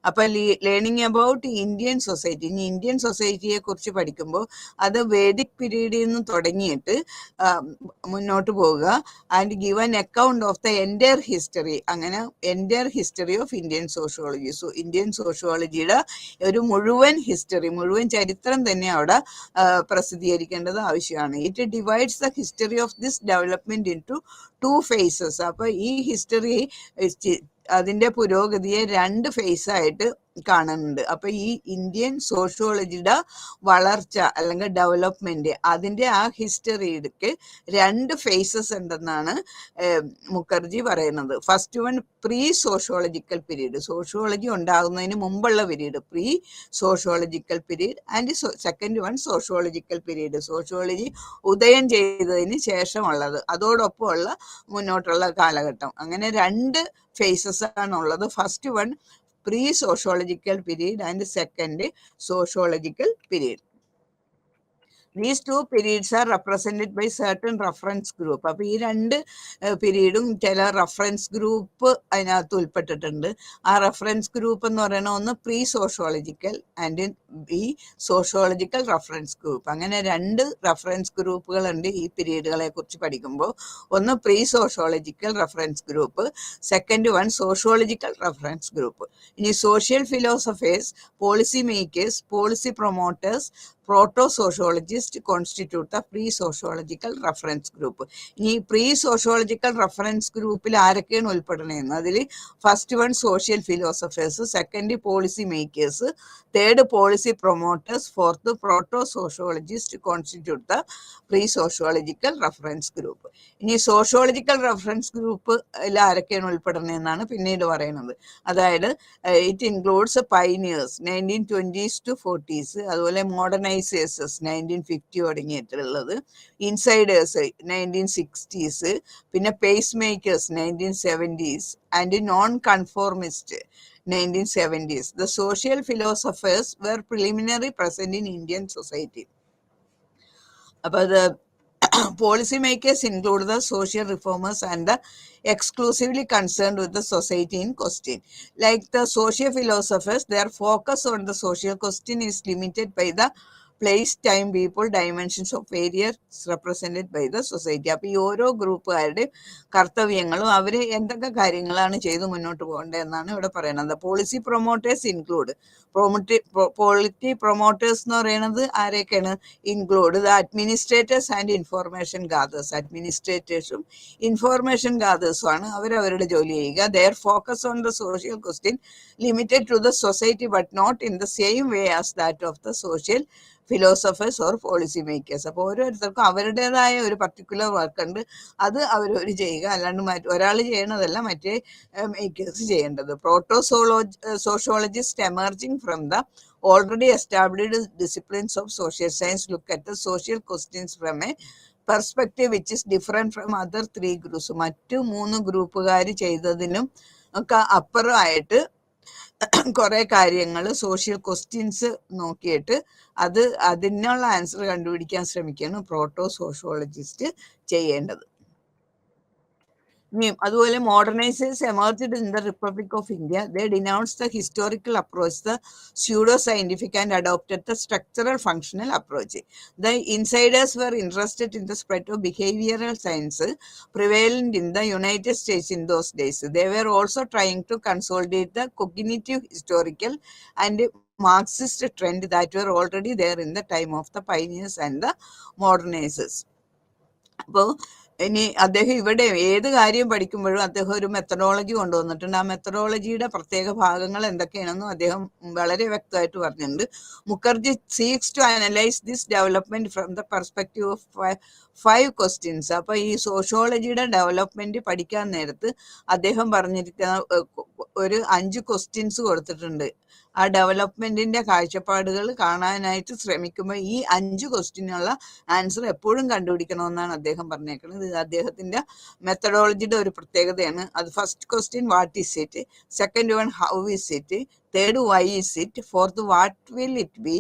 അപ്പോൾ ലേണിംഗ് അബൌട്ട് ഇന്ത്യൻ സൊസൈറ്റി, ഇനി ഇന്ത്യൻ സൊസൈറ്റിയെ കുറിച്ച് പഠിക്കുമ്പോൾ അത് വേദിക് പീരീഡിൽ നിന്ന് തുടങ്ങിയിട്ട് മുന്നോട്ട് പോവുക. And give an account of the entire history, അങ്ങനെ entire history of Indian sociology. Indian സോഷ്യോളജിയുടെ ഒരു മുഴുവൻ ഹിസ്റ്ററി, മുഴുവൻ ചരിത്രം തന്നെ അവിടെ പ്രസിദ്ധീകരിക്കേണ്ടത് ആവശ്യമാണ്. It divides the history of this development into 2 phases. അപ്പോൾ ഈ ഹിസ്റ്ററി അതിന്റെ പുരോഗതിയെ 2 ഫേസ് ആയിട്ട് കാണുന്നുണ്ട്. അപ്പൊ ഈ ഇന്ത്യൻ സോഷ്യോളജിയുടെ വളർച്ച അല്ലെങ്കിൽ ഡെവലപ്മെന്റ് അതിന്റെ ആ ഹിസ്റ്ററിക്ക് 2 ഫേസസ് ഉണ്ടെന്നാണ് മുഖർജി പറയുന്നത്. First one pre sociological period, sociology ഉണ്ടാകുന്നതിന് മുമ്പുള്ള period pre sociological period, and second one sociological period, sociology ഉദയം ചെയ്തതിന് ശേഷമുള്ളത്, അതോടൊപ്പമുള്ള മുന്നോട്ടുള്ള കാലഘട്ടം. അങ്ങനെ 2 ഫേസസ് ആണുള്ളത്. First one pre sociological period and second sociological period. These 2 periods are represented by certain reference group. അപ്പൊ ഈ 2 പീരീഡും ചില റെഫറൻസ് ഗ്രൂപ്പ് അതിനകത്ത് ഉൾപ്പെട്ടിട്ടുണ്ട്. ആ റെഫറൻസ് ഗ്രൂപ്പ് എന്ന് പറയുന്ന ഒന്ന് പ്രീ സോഷ്യോളജിക്കൽ ആൻഡ് ഈ സോഷ്യോളജിക്കൽ റെഫറൻസ് ഗ്രൂപ്പ്. അങ്ങനെ 2 റെഫറൻസ് ഗ്രൂപ്പുകളുണ്ട് ഈ പീരീഡുകളെ കുറിച്ച് പഠിക്കുമ്പോൾ. ഒന്ന് pre sociological reference group, second one sociological reference group. ഇനി social philosophers, policy makers, policy promoters, proto sociologist constitute the pre sociological reference group. ഇനി പ്രീ സോഷ്യോളജിക്കൽ റെഫറൻസ് ഗ്രൂപ്പിൽ ആരൊക്കെയാണ് ഉൾപ്പെടുന്നത്? അതിൽ first one social philosophers, second policy makers, third policy promoters, fourth proto sociologist constitute the pre sociological reference group. ഇനി സോഷ്യോളജിക്കൽ റെഫറൻസ് ഗ്രൂപ്പ് ആരൊക്കെയാണ് ഉൾപ്പെടുന്നതെന്നാണ് പിന്നീട് പറയുന്നത്. അതായത് it includes pioneers 1920s to 40s, അതുപോലെ മോഡേണൈസേഴ്സ് 1950 തുടങ്ങിയിട്ടുള്ളത്, ഇൻസൈഡേഴ്സ് 1960s, പിന്നെ pace makers 1970s and non conformist 1970s. The social philosophers were preliminary present in Indian society. അപ്പോൾ the policy makers include the social reformers and the exclusively concerned with the society in question. Like the social philosophers, their focus on the social question is limited by the place, time, people, dimensions of areas represented by the society. അപ്പോൾ ഈ ഓരോ ഗ്രൂപ്പുകാരുടെ കർത്തവ്യങ്ങളും അവർ എന്തൊക്കെ കാര്യങ്ങളാണ് ചെയ്ത് മുന്നോട്ട് പോകേണ്ടതെന്നാണ് ഇവിടെ പറയുന്നത്. Policy promoters include, polity promoters എന്ന് പറയുന്നത് ആരെയൊക്കെയാണ്? Include the administrators and information gatherers. അഡ്മിനിസ്ട്രേറ്റേഴ്സും ഇൻഫോർമേഷൻ ഗാദേഴ്സും ആണ് അവരവരുടെ ജോലി ചെയ്യുക. Their focus on the social question limited to the society but not in the same way as that of the social philosophers or policy makers. അപ്പോൾ ഓരോരുത്തർക്കും അവരുടേതായ ഒരു പർട്ടിക്കുലർ വർക്ക് ഉണ്ട്, അത് അവരവർ ചെയ്യുക, അല്ലാണ്ട് ഒരാൾ ചെയ്യണതല്ല മറ്റേ മേക്കേഴ്സ് ചെയ്യേണ്ടത്. Sociologist emerging from the already established disciplines of social science look at the social questions from a perspective which is different from other 3 groups. മറ്റു 3 ഗ്രൂപ്പുകാർ ചെയ്തതിനും ഒക്കെ അപ്പുറമായിട്ട് കുറെ കാര്യങ്ങൾ സോഷ്യൽ ക്വസ്റ്റ്യൻസ് നോക്കിയിട്ട് അതിനുള്ള ആൻസർ കണ്ടുപിടിക്കാൻ ശ്രമിക്കുകയാണ് പ്രോട്ടോ സോഷ്യോളജിസ്റ്റ് ചെയ്യേണ്ടത്. അതുപോലെ modernisers emerged in the Republic of India. They denounce the historical approach, the pseudo scientific and adopted the structural functional approach. The insiders were interested in the spread of behavioural science prevalent in the United States in those days. They were also trying to consolidate the cognitive historical and Marxist trend that were already there in the time of the pioneers and the modernizers. അപ്പോൾ ഇനി അദ്ദേഹം ഇവിടെ ഏത് കാര്യം പഠിക്കുമ്പോഴും അദ്ദേഹം ഒരു മെത്തഡോളജി കൊണ്ടുവന്നിട്ടുണ്ട്. ആ മെത്തഡോളജിയുടെ പ്രത്യേക ഭാഗങ്ങൾ എന്തൊക്കെയാണെന്നും അദ്ദേഹം വളരെ വ്യക്തമായിട്ട് പറഞ്ഞിട്ടുണ്ട്. Mukherjee seeks to analyse this development from the perspective of 5 questions. അപ്പൊ ഈ സോഷ്യോളജിയുടെ ഡെവലപ്മെന്റ് പഠിക്കാൻ നേരത്ത് അദ്ദേഹം പറഞ്ഞിരിക്കുന്ന ഒരു 5 ക്വസ്റ്റ്യൻസ് കൊടുത്തിട്ടുണ്ട്. ആ ഡെവലപ്മെന്റിന്റെ കാഴ്ചപ്പാടുകൾ കാണാനായിട്ട് ശ്രമിക്കുമ്പോൾ ഈ 5 ക്വസ്റ്റ്യനുള്ള ആൻസർ എപ്പോഴും കണ്ടുപിടിക്കണമെന്നാണ് അദ്ദേഹം പറഞ്ഞേക്കുന്നത്. ഇത് അദ്ദേഹത്തിന്റെ മെത്തഡോളജിയുടെ ഒരു പ്രത്യേകതയാണ്. അത് first question what is it, second one how is it, third why is it, fourth what will it be,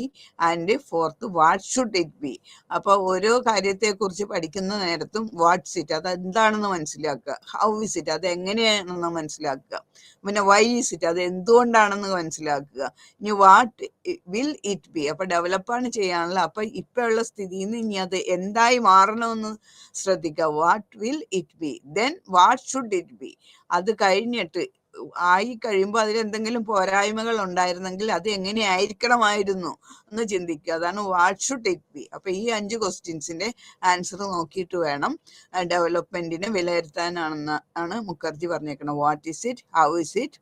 and fourth what should it be. അപ്പൊ ഓരോ കാര്യത്തെക്കുറിച്ച് പഠിക്കുന്ന നേരത്തും വാട്ട്സ് ഇറ്റ് അത് എന്താണെന്ന് മനസ്സിലാക്കുക, ഹൗ ഈസ് ഇറ്റ് അത് എങ്ങനെയാണെന്ന് മനസ്സിലാക്കുക, പിന്നെ വൈ ഈസ് ഇറ്റ് അത് എന്തുകൊണ്ടാണെന്ന് മനസ്സിലാക്കുക, ഇനി വാട്ട് വിൽ ഇറ്റ് ബി അപ്പൊ ഡെവലപ്പാണ് ചെയ്യാനുള്ള. അപ്പൊ ഇപ്പൊ ഉള്ള സ്ഥിതിയിൽ നിന്ന് ഇനി അത് എന്തായി മാറണമെന്ന് ശ്രദ്ധിക്കുക. What will it be, then what should it be, അത് കഴിഞ്ഞിട്ട് ആയി കഴിയുമ്പോൾ അതിലെന്തെങ്കിലും പോരായ്മകൾ ഉണ്ടായിരുന്നെങ്കിൽ അത് എങ്ങനെയായിരിക്കണമായിരുന്നു എന്ന് ചിന്തിക്കുക. അതാണ് വാട്ട് ഷുഡ് ഇറ്റ് ബി. അപ്പൊ ഈ 5 ക്വസ്റ്റ്യൻസിന്റെ ആൻസർ നോക്കിയിട്ട് വേണം ഡെവലപ്മെന്റിനെ വിലയിരുത്താനാണെന്ന് ആണ് മുഖർജി പറഞ്ഞേക്കുന്നത്. What is it, how is it,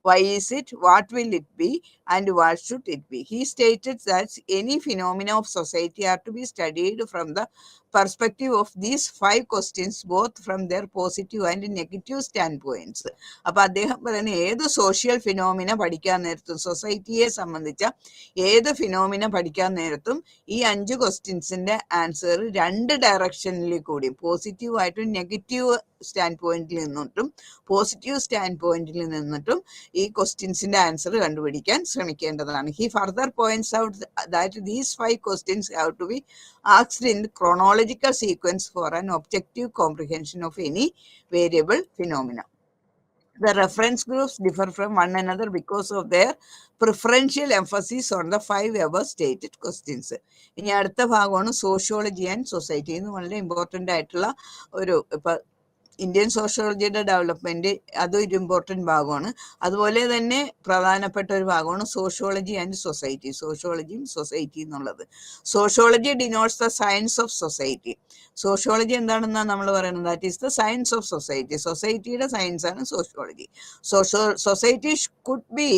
why is it, what will it be, and what should it be. He stated that any phenomena of society are to be studied from the perspective of these 5 questions, both from their positive and negative standpoints. അപ്പൊ അദ്ദേഹം പറയുന്ന ഏത് സോഷ്യൽ ഫിനോമിന പഠിക്കാൻ നേരത്തും, സൊസൈറ്റിയെ സംബന്ധിച്ച ഏത് ഫിനോമിന പഠിക്കാൻ നേരത്തും ഈ 5 ക്വസ്റ്റ്യൻസിന്റെ ആൻസർ 2 ഡയറക്ഷനിൽ കൂടി, പോസിറ്റീവായിട്ടും നെഗറ്റീവ് സ്റ്റാൻഡ് പോയിന്റിൽ നിന്നിട്ടും പോസിറ്റീവ് സ്റ്റാൻഡ് പോയിന്റിൽ നിന്നിട്ടും ഈ ക്വസ്റ്റ്യൻസിന്റെ ആൻസർ കണ്ടുപിടിക്കാൻ ശ്രമിക്കേണ്ടതാണ്. He further points out that these 5 questions have to be asked in chronological sequence for an objective comprehension of any variable phenomena. The reference groups differ from one another because of their preferential emphasis on the 5 above stated questions. ഇനി അടുത്ത ഭാഗമാണ് സോഷ്യോളജി ആൻഡ് സൊസൈറ്റി. എന്ന് വളരെ ഇമ്പോർട്ടൻ്റ് ആയിട്ടുള്ള ഒരു, ഇപ്പൊ ഇന്ത്യൻ സോഷ്യോളജിയുടെ ഡെവലപ്മെന്റ് അതൊരു ഇമ്പോർട്ടൻ്റ് ഭാഗമാണ്. അതുപോലെ തന്നെ പ്രധാനപ്പെട്ട ഒരു ഭാഗമാണ് സോഷ്യോളജി ആൻഡ് സൊസൈറ്റി, സോഷ്യോളജിയും സൊസൈറ്റി എന്നുള്ളത്. Sociology denotes the science of society. Sociology എന്താണെന്നാണ് നമ്മൾ പറയുന്നത്? That is the science of society. സൊസൈറ്റിയുടെ സയൻസ് ആണ് sociology. Society could be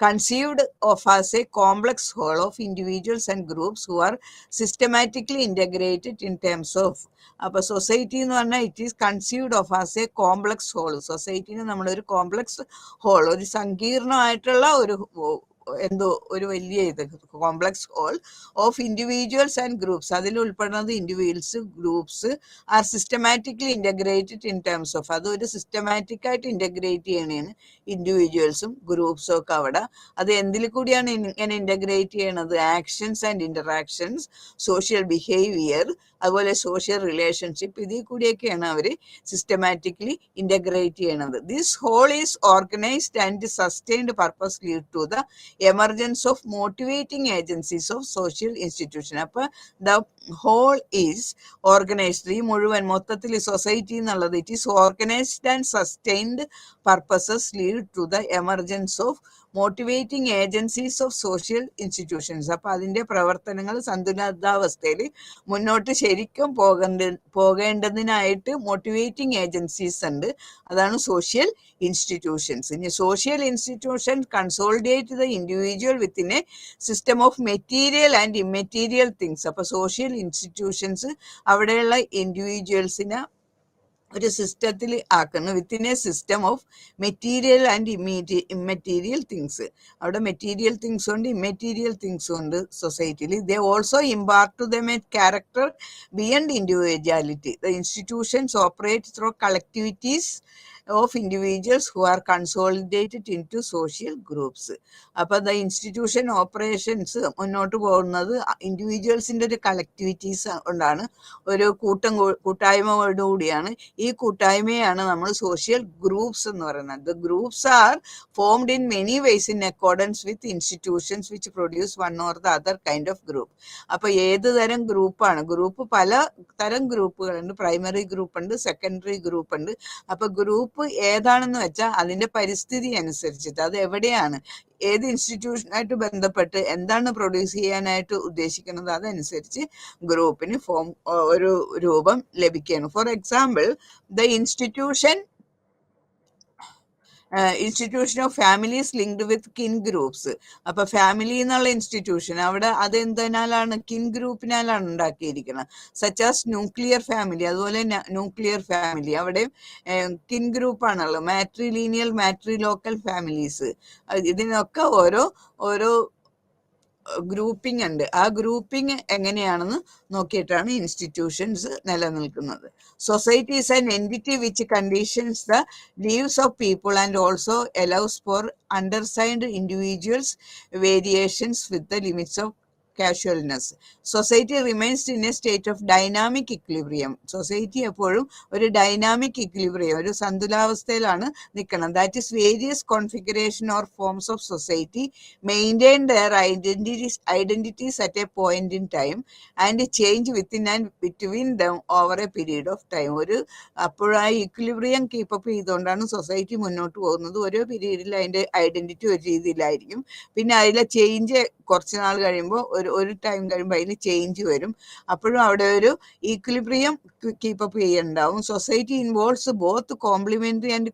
conceived of as a complex whole of individuals and groups who are systematically integrated in terms of. അപ്പൊ സൊസൈറ്റി എന്ന് പറഞ്ഞാൽ it is conceived of as a complex whole. സൊസൈറ്റിനെ നമ്മളൊരു കോംപ്ലക്സ് ഹോൾ, ഒരു സങ്കീർണമായിട്ടുള്ള ഒരു വലിയ complex whole of individuals and groups. അതിൽ ഉൾപ്പെടുന്നത് individuals, groups are systematically integrated in terms of. അത് ഒരു സിസ്റ്റമാറ്റിക് ആയിട്ട് ഇന്റഗ്രേറ്റ് ചെയ്യണേണ് ഇൻഡിവിജ്വൽസും ഗ്രൂപ്പ്സും ഒക്കെ അവിടെ. അത് എന്തിൽ കൂടിയാണ് ഇങ്ങനെ ഇന്റഗ്രേറ്റ് ചെയ്യണത്? Actions and interactions, social behaviour, അതുപോലെ സോഷ്യൽ റിലേഷൻഷിപ്പ്, ഇതിൽ കൂടിയൊക്കെയാണ് അവർ സിസ്റ്റമാറ്റിക്കലി ഇന്റഗ്രേറ്റ് ചെയ്യണത്. This whole is organised and sustained purpose lead to the emergence of motivating agencies of social institution. അപ്പൊ ദ ഹോൾ ഈസ് ഓർഗനൈസ്ഡ്, ഈ മുഴുവൻ മൊത്തത്തിൽ സൊസൈറ്റി എന്നുള്ളത് it is organised and sustained purposes lead to the emergence of motivating agencies of social institutions. അപ്പൊ അതിന്റെ പ്രവർത്തനങ്ങൾ സന്തുലിതാവസ്ഥയിൽ മുന്നോട്ട് ശരിക്കും പോകേണ്ടതിനായിട്ട് മോട്ടിവേറ്റിംഗ് ഏജൻസീസ് ഉണ്ട്. അതാണ് സോഷ്യൽ ഇൻസ്റ്റിറ്റ്യൂഷൻസ്. ഇനി social institution consolidate the individual within a system of material and immaterial things. അപ്പൊ സോഷ്യൽ ഇൻസ്റ്റിറ്റ്യൂഷൻസ് അവിടെയുള്ള ഇൻഡിവിജ്വൽസിനെ ഒരു സിസ്റ്റത്തിൽ ആക്കണം, within a system of material and immaterial things. അവിടെ മെറ്റീരിയൽ തിങ്സ് ഉണ്ട്, ഇമ്മെറ്റീരിയൽ തിങ്സ് ഉണ്ട് സൊസൈറ്റിയിൽ. They also impart to them a character beyond individuality. The institutions operate through collectivities of individuals who are consolidated into social groups. അപ്പൊ ദ ഇൻസ്റ്റിറ്റ്യൂഷൻ ഓപ്പറേഷൻസ് മുന്നോട്ട് പോകുന്നത് ഇൻഡിവിജ്വൽസിന്റെ ഒരു കളക്ടിവിറ്റീസ് കൊണ്ടാണ്, ഒരു കൂട്ടായ്മയോടുകൂടിയാണ്. ഈ കൂട്ടായ്മയാണ് നമ്മൾ സോഷ്യൽ ഗ്രൂപ്പ്സ് എന്ന് പറയുന്നത്. The groups are formed in many ways in accordance with institutions which produce one or the other kind of group. അപ്പൊ ഏത് തരം ഗ്രൂപ്പാണ്? ഗ്രൂപ്പ് പല തരം ഗ്രൂപ്പുകളുണ്ട്. പ്രൈമറി ഗ്രൂപ്പ് ഉണ്ട്, സെക്കൻഡറി ഗ്രൂപ്പ് ഉണ്ട്. അപ്പൊ ഗ്രൂപ്പ് ഏതാണെന്ന് വെച്ചാൽ അതിന്റെ പരിസ്ഥിതി അനുസരിച്ചിട്ട്, അത് എവിടെയാണ്, ഏത് ഇൻസ്റ്റിറ്റ്യൂഷനായിട്ട് ബന്ധപ്പെട്ട് എന്താണ് പ്രൊഡ്യൂസ് ചെയ്യാനായിട്ട് ഉദ്ദേശിക്കുന്നത്, അതനുസരിച്ച് ഗ്രൂപ്പിന് ഒരു രൂപം ലഭിക്കുകയാണ്. For example, the institution of families linked with kin groups. അപ്പൊ ഫാമിലി എന്നുള്ള ഇൻസ്റ്റിറ്റ്യൂഷൻ അവിടെ അതെന്തിനാലാണ്? കിൻ ഗ്രൂപ്പിനാലാണ് ഉണ്ടാക്കിയിരിക്കുന്നത്. Such as nuclear family. അതുപോലെ ന്യൂക്ലിയർ ഫാമിലി അവിടെ കിൻ ഗ്രൂപ്പാണുള്ളത്. മാട്രിലീനിയൽ, മാട്രിലോക്കൽ ഫാമിലീസ്, ഇതിനൊക്കെ ഓരോ ഗ്രൂപ്പിംഗ് ഉണ്ട്. ആ ഗ്രൂപ്പിംഗ് എങ്ങനെയാണെന്ന് നോക്കിയിട്ടാണ് ഇൻസ്റ്റിറ്റ്യൂഷൻസ് നിലനിൽക്കുന്നത്. Society is an entity which conditions the lives of people and also allows for undersigned individuals variations with the limits of casualness. Society remains in a state of dynamic equilibrium. Society എപ്പോഴും ഒരു ഡൈനാമിക് ഇക്വിലിബ്രിയം, ഒരു സന്തുലാവസ്ഥയിലാണ് നിൽക്കണം. That is various configuration or forms of society maintain their identities at a point in time and change within and between them over a period of time. അപ്പോഴാ ഇക്വിലിബ്രിയം കീപ്പപ്പ് ചെയ്തുകൊണ്ടാണ് സൊസൈറ്റി മുന്നോട്ട് പോകുന്നത്. ഓരോ പീരീഡിൽ അതിൻ്റെ ഐഡന്റിറ്റി ഒരു രീതിയിലായിരിക്കും. പിന്നെ അതിലെ ചേഞ്ച് കുറച്ച് നാൾ കഴിയുമ്പോൾ ഒരു ടൈം കഴിയുമ്പോൾ അതിന് ചേഞ്ച് വരും. അപ്പോഴും അവിടെ ഒരു ഈക്വിലിബ്രിയം കീപ്പപ്പ് ചെയ്യുന്നുണ്ടാവും. Society involves both complementary and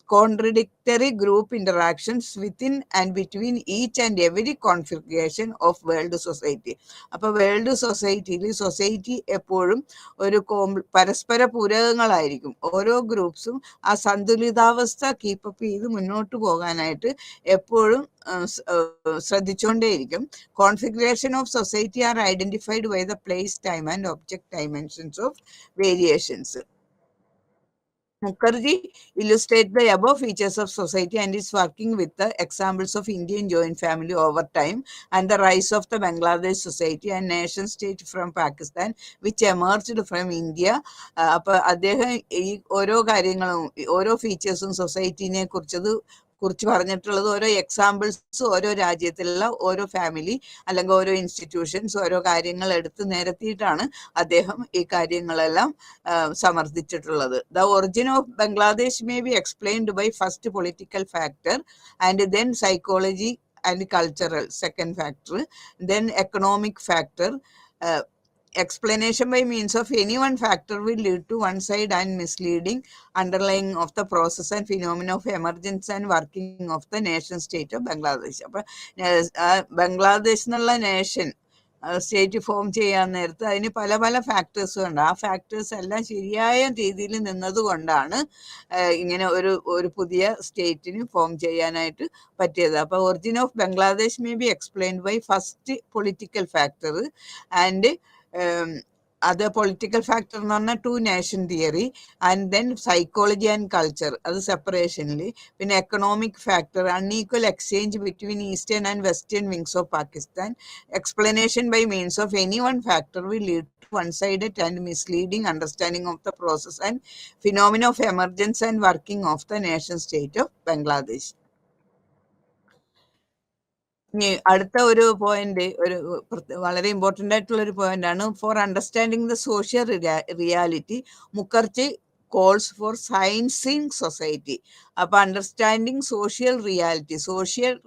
contradictory group interactions within and between each and every configuration of world society. അപ്പോൾ വേൾഡ് സൊസൈറ്റിയിൽ സൊസൈറ്റി എപ്പോഴും ഒരു പരസ്പര പൂരകങ്ങളായിരിക്കും. ഓരോ ഗ്രൂപ്പ്സും ആ സന്തുലിതാവസ്ഥ കീപ്പപ്പ് ചെയ്ത് മുന്നോട്ട് പോകാനായിട്ട് എപ്പോഴും ശ്രദ്ധിച്ചുകൊണ്ടേയിരിക്കും. Configuration of society are identified by the place, time and object dimensions of variations. Mukherjee illustrates the above features of society and is working with the examples of Indian joint family over time and the rise of the Bangladesh society and nation state from Pakistan which emerged from India. അപ്പോൾ അദ്ദേഹം ഈ ഓരോ കാര്യങ്ങളും ഓരോ ഫീച്ചേഴ്സും സൊസൈറ്റിനെ കുറിച്ച് പറഞ്ഞിട്ടുള്ളത് ഓരോ എക്സാമ്പിൾസ് ഓരോ രാജ്യത്തിലുള്ള ഓരോ ഫാമിലി അല്ലെങ്കിൽ ഓരോ ഇൻസ്റ്റിറ്റ്യൂഷൻസ് ഓരോ കാര്യങ്ങൾ എടുത്ത് നിരത്തിയിട്ടാണ് അദ്ദേഹം ഈ കാര്യങ്ങളെല്ലാം സമർത്ഥിച്ചിട്ടുള്ളത്. The origin of Bangladesh may be explained by first political factor and then psychology and cultural second factor, then economic factor. Explanation by means of any one factor will lead to one side and misleading underlying of the process and phenomena of emergence and working of the nation state of Bangladesh. അപ്പോൾ ബംഗ്ലാദേശ് എന്നുള്ള നേഷൻ സ്റ്റേറ്റ് ഫോം ചെയ്യാൻ നേരത്ത് അതിന് പല പല ഫാക്ടേഴ്സും ഉണ്ട്. ആ ഫാക്ടേഴ്സ് എല്ലാം ശരിയായ രീതിയിൽ നിന്നതുകൊണ്ടാണ് ഇങ്ങനെ ഒരു പുതിയ സ്റ്റേറ്റിന് ഫോം ചെയ്യാനായിട്ട് പറ്റിയത്. അപ്പോൾ origin of Bangladesh may be explained by first political factor and അത് പൊളിറ്റിക്കൽ ഫാക്ടർ എന്ന് പറഞ്ഞാൽ two nation theory and then psychology and culture അത് സെപ്പറേഷനിൽ, പിന്നെ economic factor unequal exchange between eastern and western wings of Pakistan. Explanation by means of any one factor will lead to one-sided and misleading understanding of the process and phenomena of emergence and working of the nation state of Bangladesh. ഇനി അടുത്ത ഒരു പോയിന്റ് വളരെ ഇമ്പോർട്ടൻ്റ് ആയിട്ടുള്ള ഒരു പോയിന്റ് ആണ്. For understanding the social reality Mukherjee calls for sciencing society. അപ്പൊ അണ്ടർസ്റ്റാൻഡിങ് സോഷ്യൽ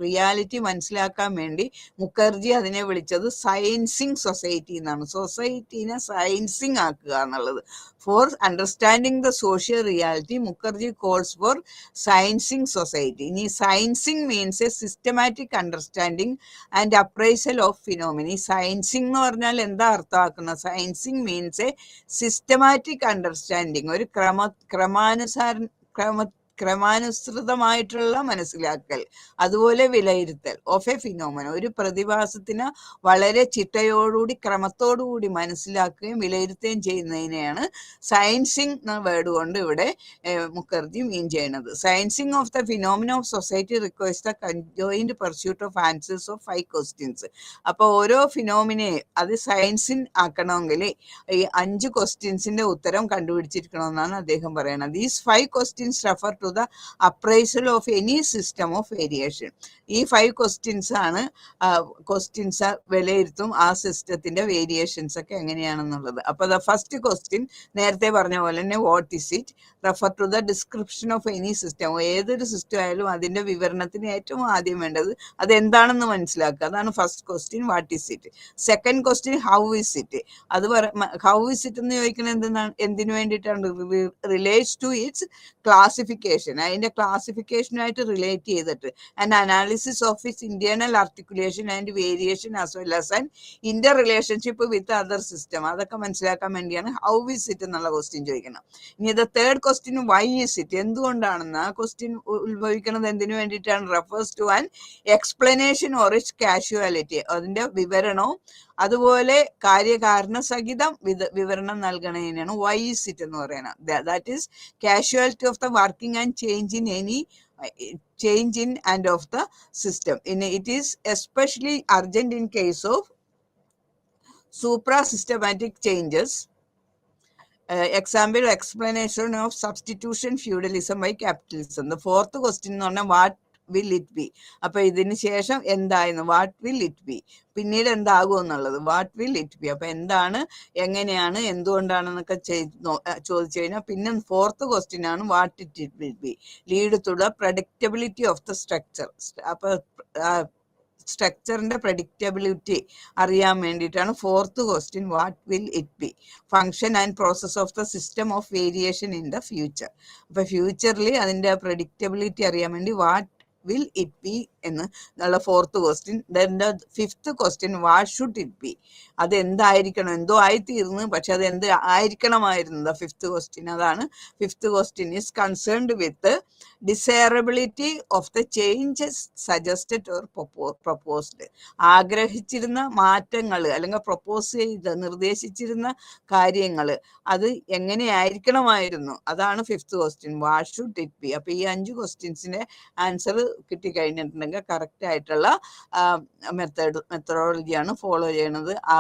റിയാലിറ്റി മനസ്സിലാക്കാൻ വേണ്ടി മുഖർജി അതിനെ വിളിച്ചത് സയൻസിങ് സൊസൈറ്റി എന്നാണ്. സൊസൈറ്റീനെ സയൻസിങ് ആക്കുക എന്നുള്ളത്. For understanding the social reality Mukherjee calls for sciencing society. ഇനി sciencing means a systematic understanding and appraisal of phenomena. Sciencing എന്ന് പറഞ്ഞാൽ എന്താ അർത്ഥമാക്കുന്നത്? Sciencing means a systematic understanding, ഒരു ക്രമാനുസൃതമായിട്ടുള്ള മനസ്സിലാക്കൽ, അതുപോലെ വിലയിരുത്തൽ ഓഫ് എ ഫിനോമിന. ഒരു പ്രതിഭാസത്തിന് വളരെ ചിട്ടയോടുകൂടി ക്രമത്തോടുകൂടി മനസ്സിലാക്കുകയും വിലയിരുത്തുകയും ചെയ്യുന്നതിനെയാണ് സയൻസിങ് എന്ന വേർഡ് കൊണ്ട് ഇവിടെ മുഖർജി മീൻ ചെയ്യുന്നത്. Sciencing of the phenomena of society requires the conjoint pursuit of answers of 5 questions. അപ്പോൾ ഓരോ ഫിനോമിനെ അത് സയൻസിൻ ആക്കണമെങ്കിൽ ഈ 5 ക്വസ്റ്റ്യൻസിന്റെ ഉത്തരം കണ്ടുപിടിച്ചിരിക്കണമെന്നാണ് അദ്ദേഹം പറയുന്നത്. These 5 questions refer to the appraisal of any system of variation. ഈ 5 ക്വസ്റ്റ്യൻസ് ആണ് ക്വസ്റ്റ്യൻസ് വിലയിരുത്തും ആ സിസ്റ്റത്തിന്റെ വേരിയേഷൻസ് ഒക്കെ എങ്ങനെയാണെന്നുള്ളത്. അപ്പൊ ദ ഫസ്റ്റ് ക്വസ്റ്റ്യൻ നേരത്തെ പറഞ്ഞ പോലെ തന്നെ what is it refer to the description of any system. ഏതൊരു സിസ്റ്റം ആയാലും അതിന്റെ വിവരണത്തിന് ഏറ്റവും ആദ്യം വേണ്ടത് അതെന്താണെന്ന് മനസ്സിലാക്കുക. അതാണ് first question, what is it. Second question how is it. അത് ഹൗ ഇസ് ഇറ്റ് എന്ന് ചോദിക്കുന്നത് എന്തിനു വേണ്ടിയിട്ടാണ്? Relates to its classification. അതിന്റെ ക്ലാസിഫിക്കേഷനുമായിട്ട് റിലേറ്റ് ചെയ്തിട്ട് and analysis of its internal articulation and variation as well as and interrelationship with other system. അതൊക്കെ മനസ്സിലാക്കാൻ വേണ്ടിയാണ് ഹൗ ഇസ് ഇറ്റ് എന്നുള്ള ക്വസ്റ്റ്യൻ ചോദിക്കണം. ഇനി the third question why is it. എന്തുകൊണ്ടാണെന്ന് ആ ക്വസ്റ്റ്യൻ ഉത്ഭവിക്കുന്നത് എന്തിനു വേണ്ടിയിട്ടാണ്? Refers to an explanation or its causality. അതിന്റെ വിവരണവും അതുപോലെ കാര്യകാരണ സഹിതം വിവരണം നൽകണതിനാണ് വൈ ഇസ് ഇറ്റ് എന്ന് പറയുന്നത്. That is casualty of the working and change in any change in and of the system. It is especially urgent in case of supra-systematic changes. Example, explanation of substitution feudalism by capitalism. The fourth question എന്ന് പറഞ്ഞാൽ വാട്ട് വിൽ ഇറ്റ് ബി. അപ്പൊ ഇതിന് ശേഷം എന്തായിരുന്നു, വാട്ട് വിൽ ഇറ്റ് ബി, പിന്നീട് എന്താകും എന്നുള്ളത്, വാട്ട് വിൽ ഇറ്റ് ബി. അപ്പൊ എന്താണ്, എങ്ങനെയാണ്, എന്തുകൊണ്ടാണെന്നൊക്കെ ചോദിച്ചു കഴിഞ്ഞാൽ പിന്നെ ഫോർത്ത് ക്വസ്റ്റ്യൻ ആണ് what it will be. Lead to the predictability of the structure. അപ്പൊ സ്ട്രക്ചറിന്റെ പ്രഡിക്റ്റബിലിറ്റി അറിയാൻ വേണ്ടിയിട്ടാണ് fourth question what will it be. Function and process of the system of variation in the future. അപ്പൊ ഫ്യൂച്ചറിൽ അതിന്റെ പ്രഡിക്റ്റബിലിറ്റി അറിയാൻ വേണ്ടി വാട്ട് വിൽ ഇറ്റ് ബി എന്നുള്ള fourth question. Then the fifth question what should it be. അത് എന്തായിരിക്കണം, എന്തോ ആയിത്തീർന്നു, പക്ഷെ അത് എന്ത് ആയിരിക്കണമായിരുന്നു. ദ ഫിഫ്ത്ത് ക്വസ്റ്റ്യൻ, അതാണ് fifth question is concerned with desirability of the changes suggested or proposed. ആഗ്രഹിച്ചിരുന്ന മാറ്റങ്ങൾ അല്ലെങ്കിൽ പ്രൊപ്പോസ് ചെയ്ത് നിർദ്ദേശിച്ചിരുന്ന കാര്യങ്ങൾ അത് എങ്ങനെയായിരിക്കണമായിരുന്നു, അതാണ് fifth question what should it be. അപ്പൊ ഈ 5 ക്വസ്റ്റ്യൻസിന്റെ ആൻസർ കിട്ടിക്കഴിഞ്ഞിട്ടുണ്ടെങ്കിൽ കറക്റ്റ് ആയിട്ടുള്ള മെത്തഡോളജിയാണ് ഫോളോ ചെയ്യണത് ആ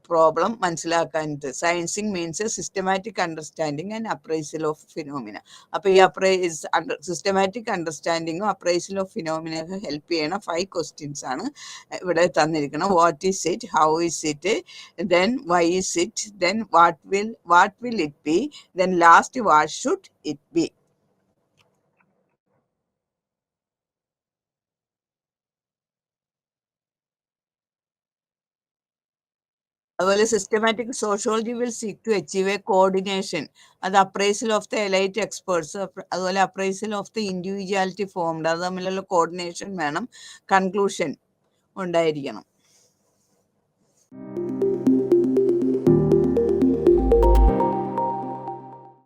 പ്രോബ്ലം മനസ്സിലാക്കാനായിട്ട്. Sciencing means systematic understanding and appraisal of phenomena. അപ്പൊ ഈ സിസ്റ്റമാറ്റിക് അണ്ടർസ്റ്റാൻഡിങ്ങും അപ്രൈസൽ ഓഫ് ഫിനോമിനൊക്കെ ഹെൽപ്പ് ചെയ്യണ 5 ക്വസ്റ്റ്യൻസ് ആണ് ഇവിടെ തന്നിരിക്കണം. What is it, how is it, then why is it, then what will it be, then last what should it be. അതുപോലെ systematic sociology will seek to achieve a coordination. അത് appraisal of the elite experts, അതുപോലെ appraisal of the individuality formed, അത് തമ്മിലുള്ള കോർഡിനേഷൻ വേണം, കൺക്ലൂഷൻ ഉണ്ടായിരിക്കണം.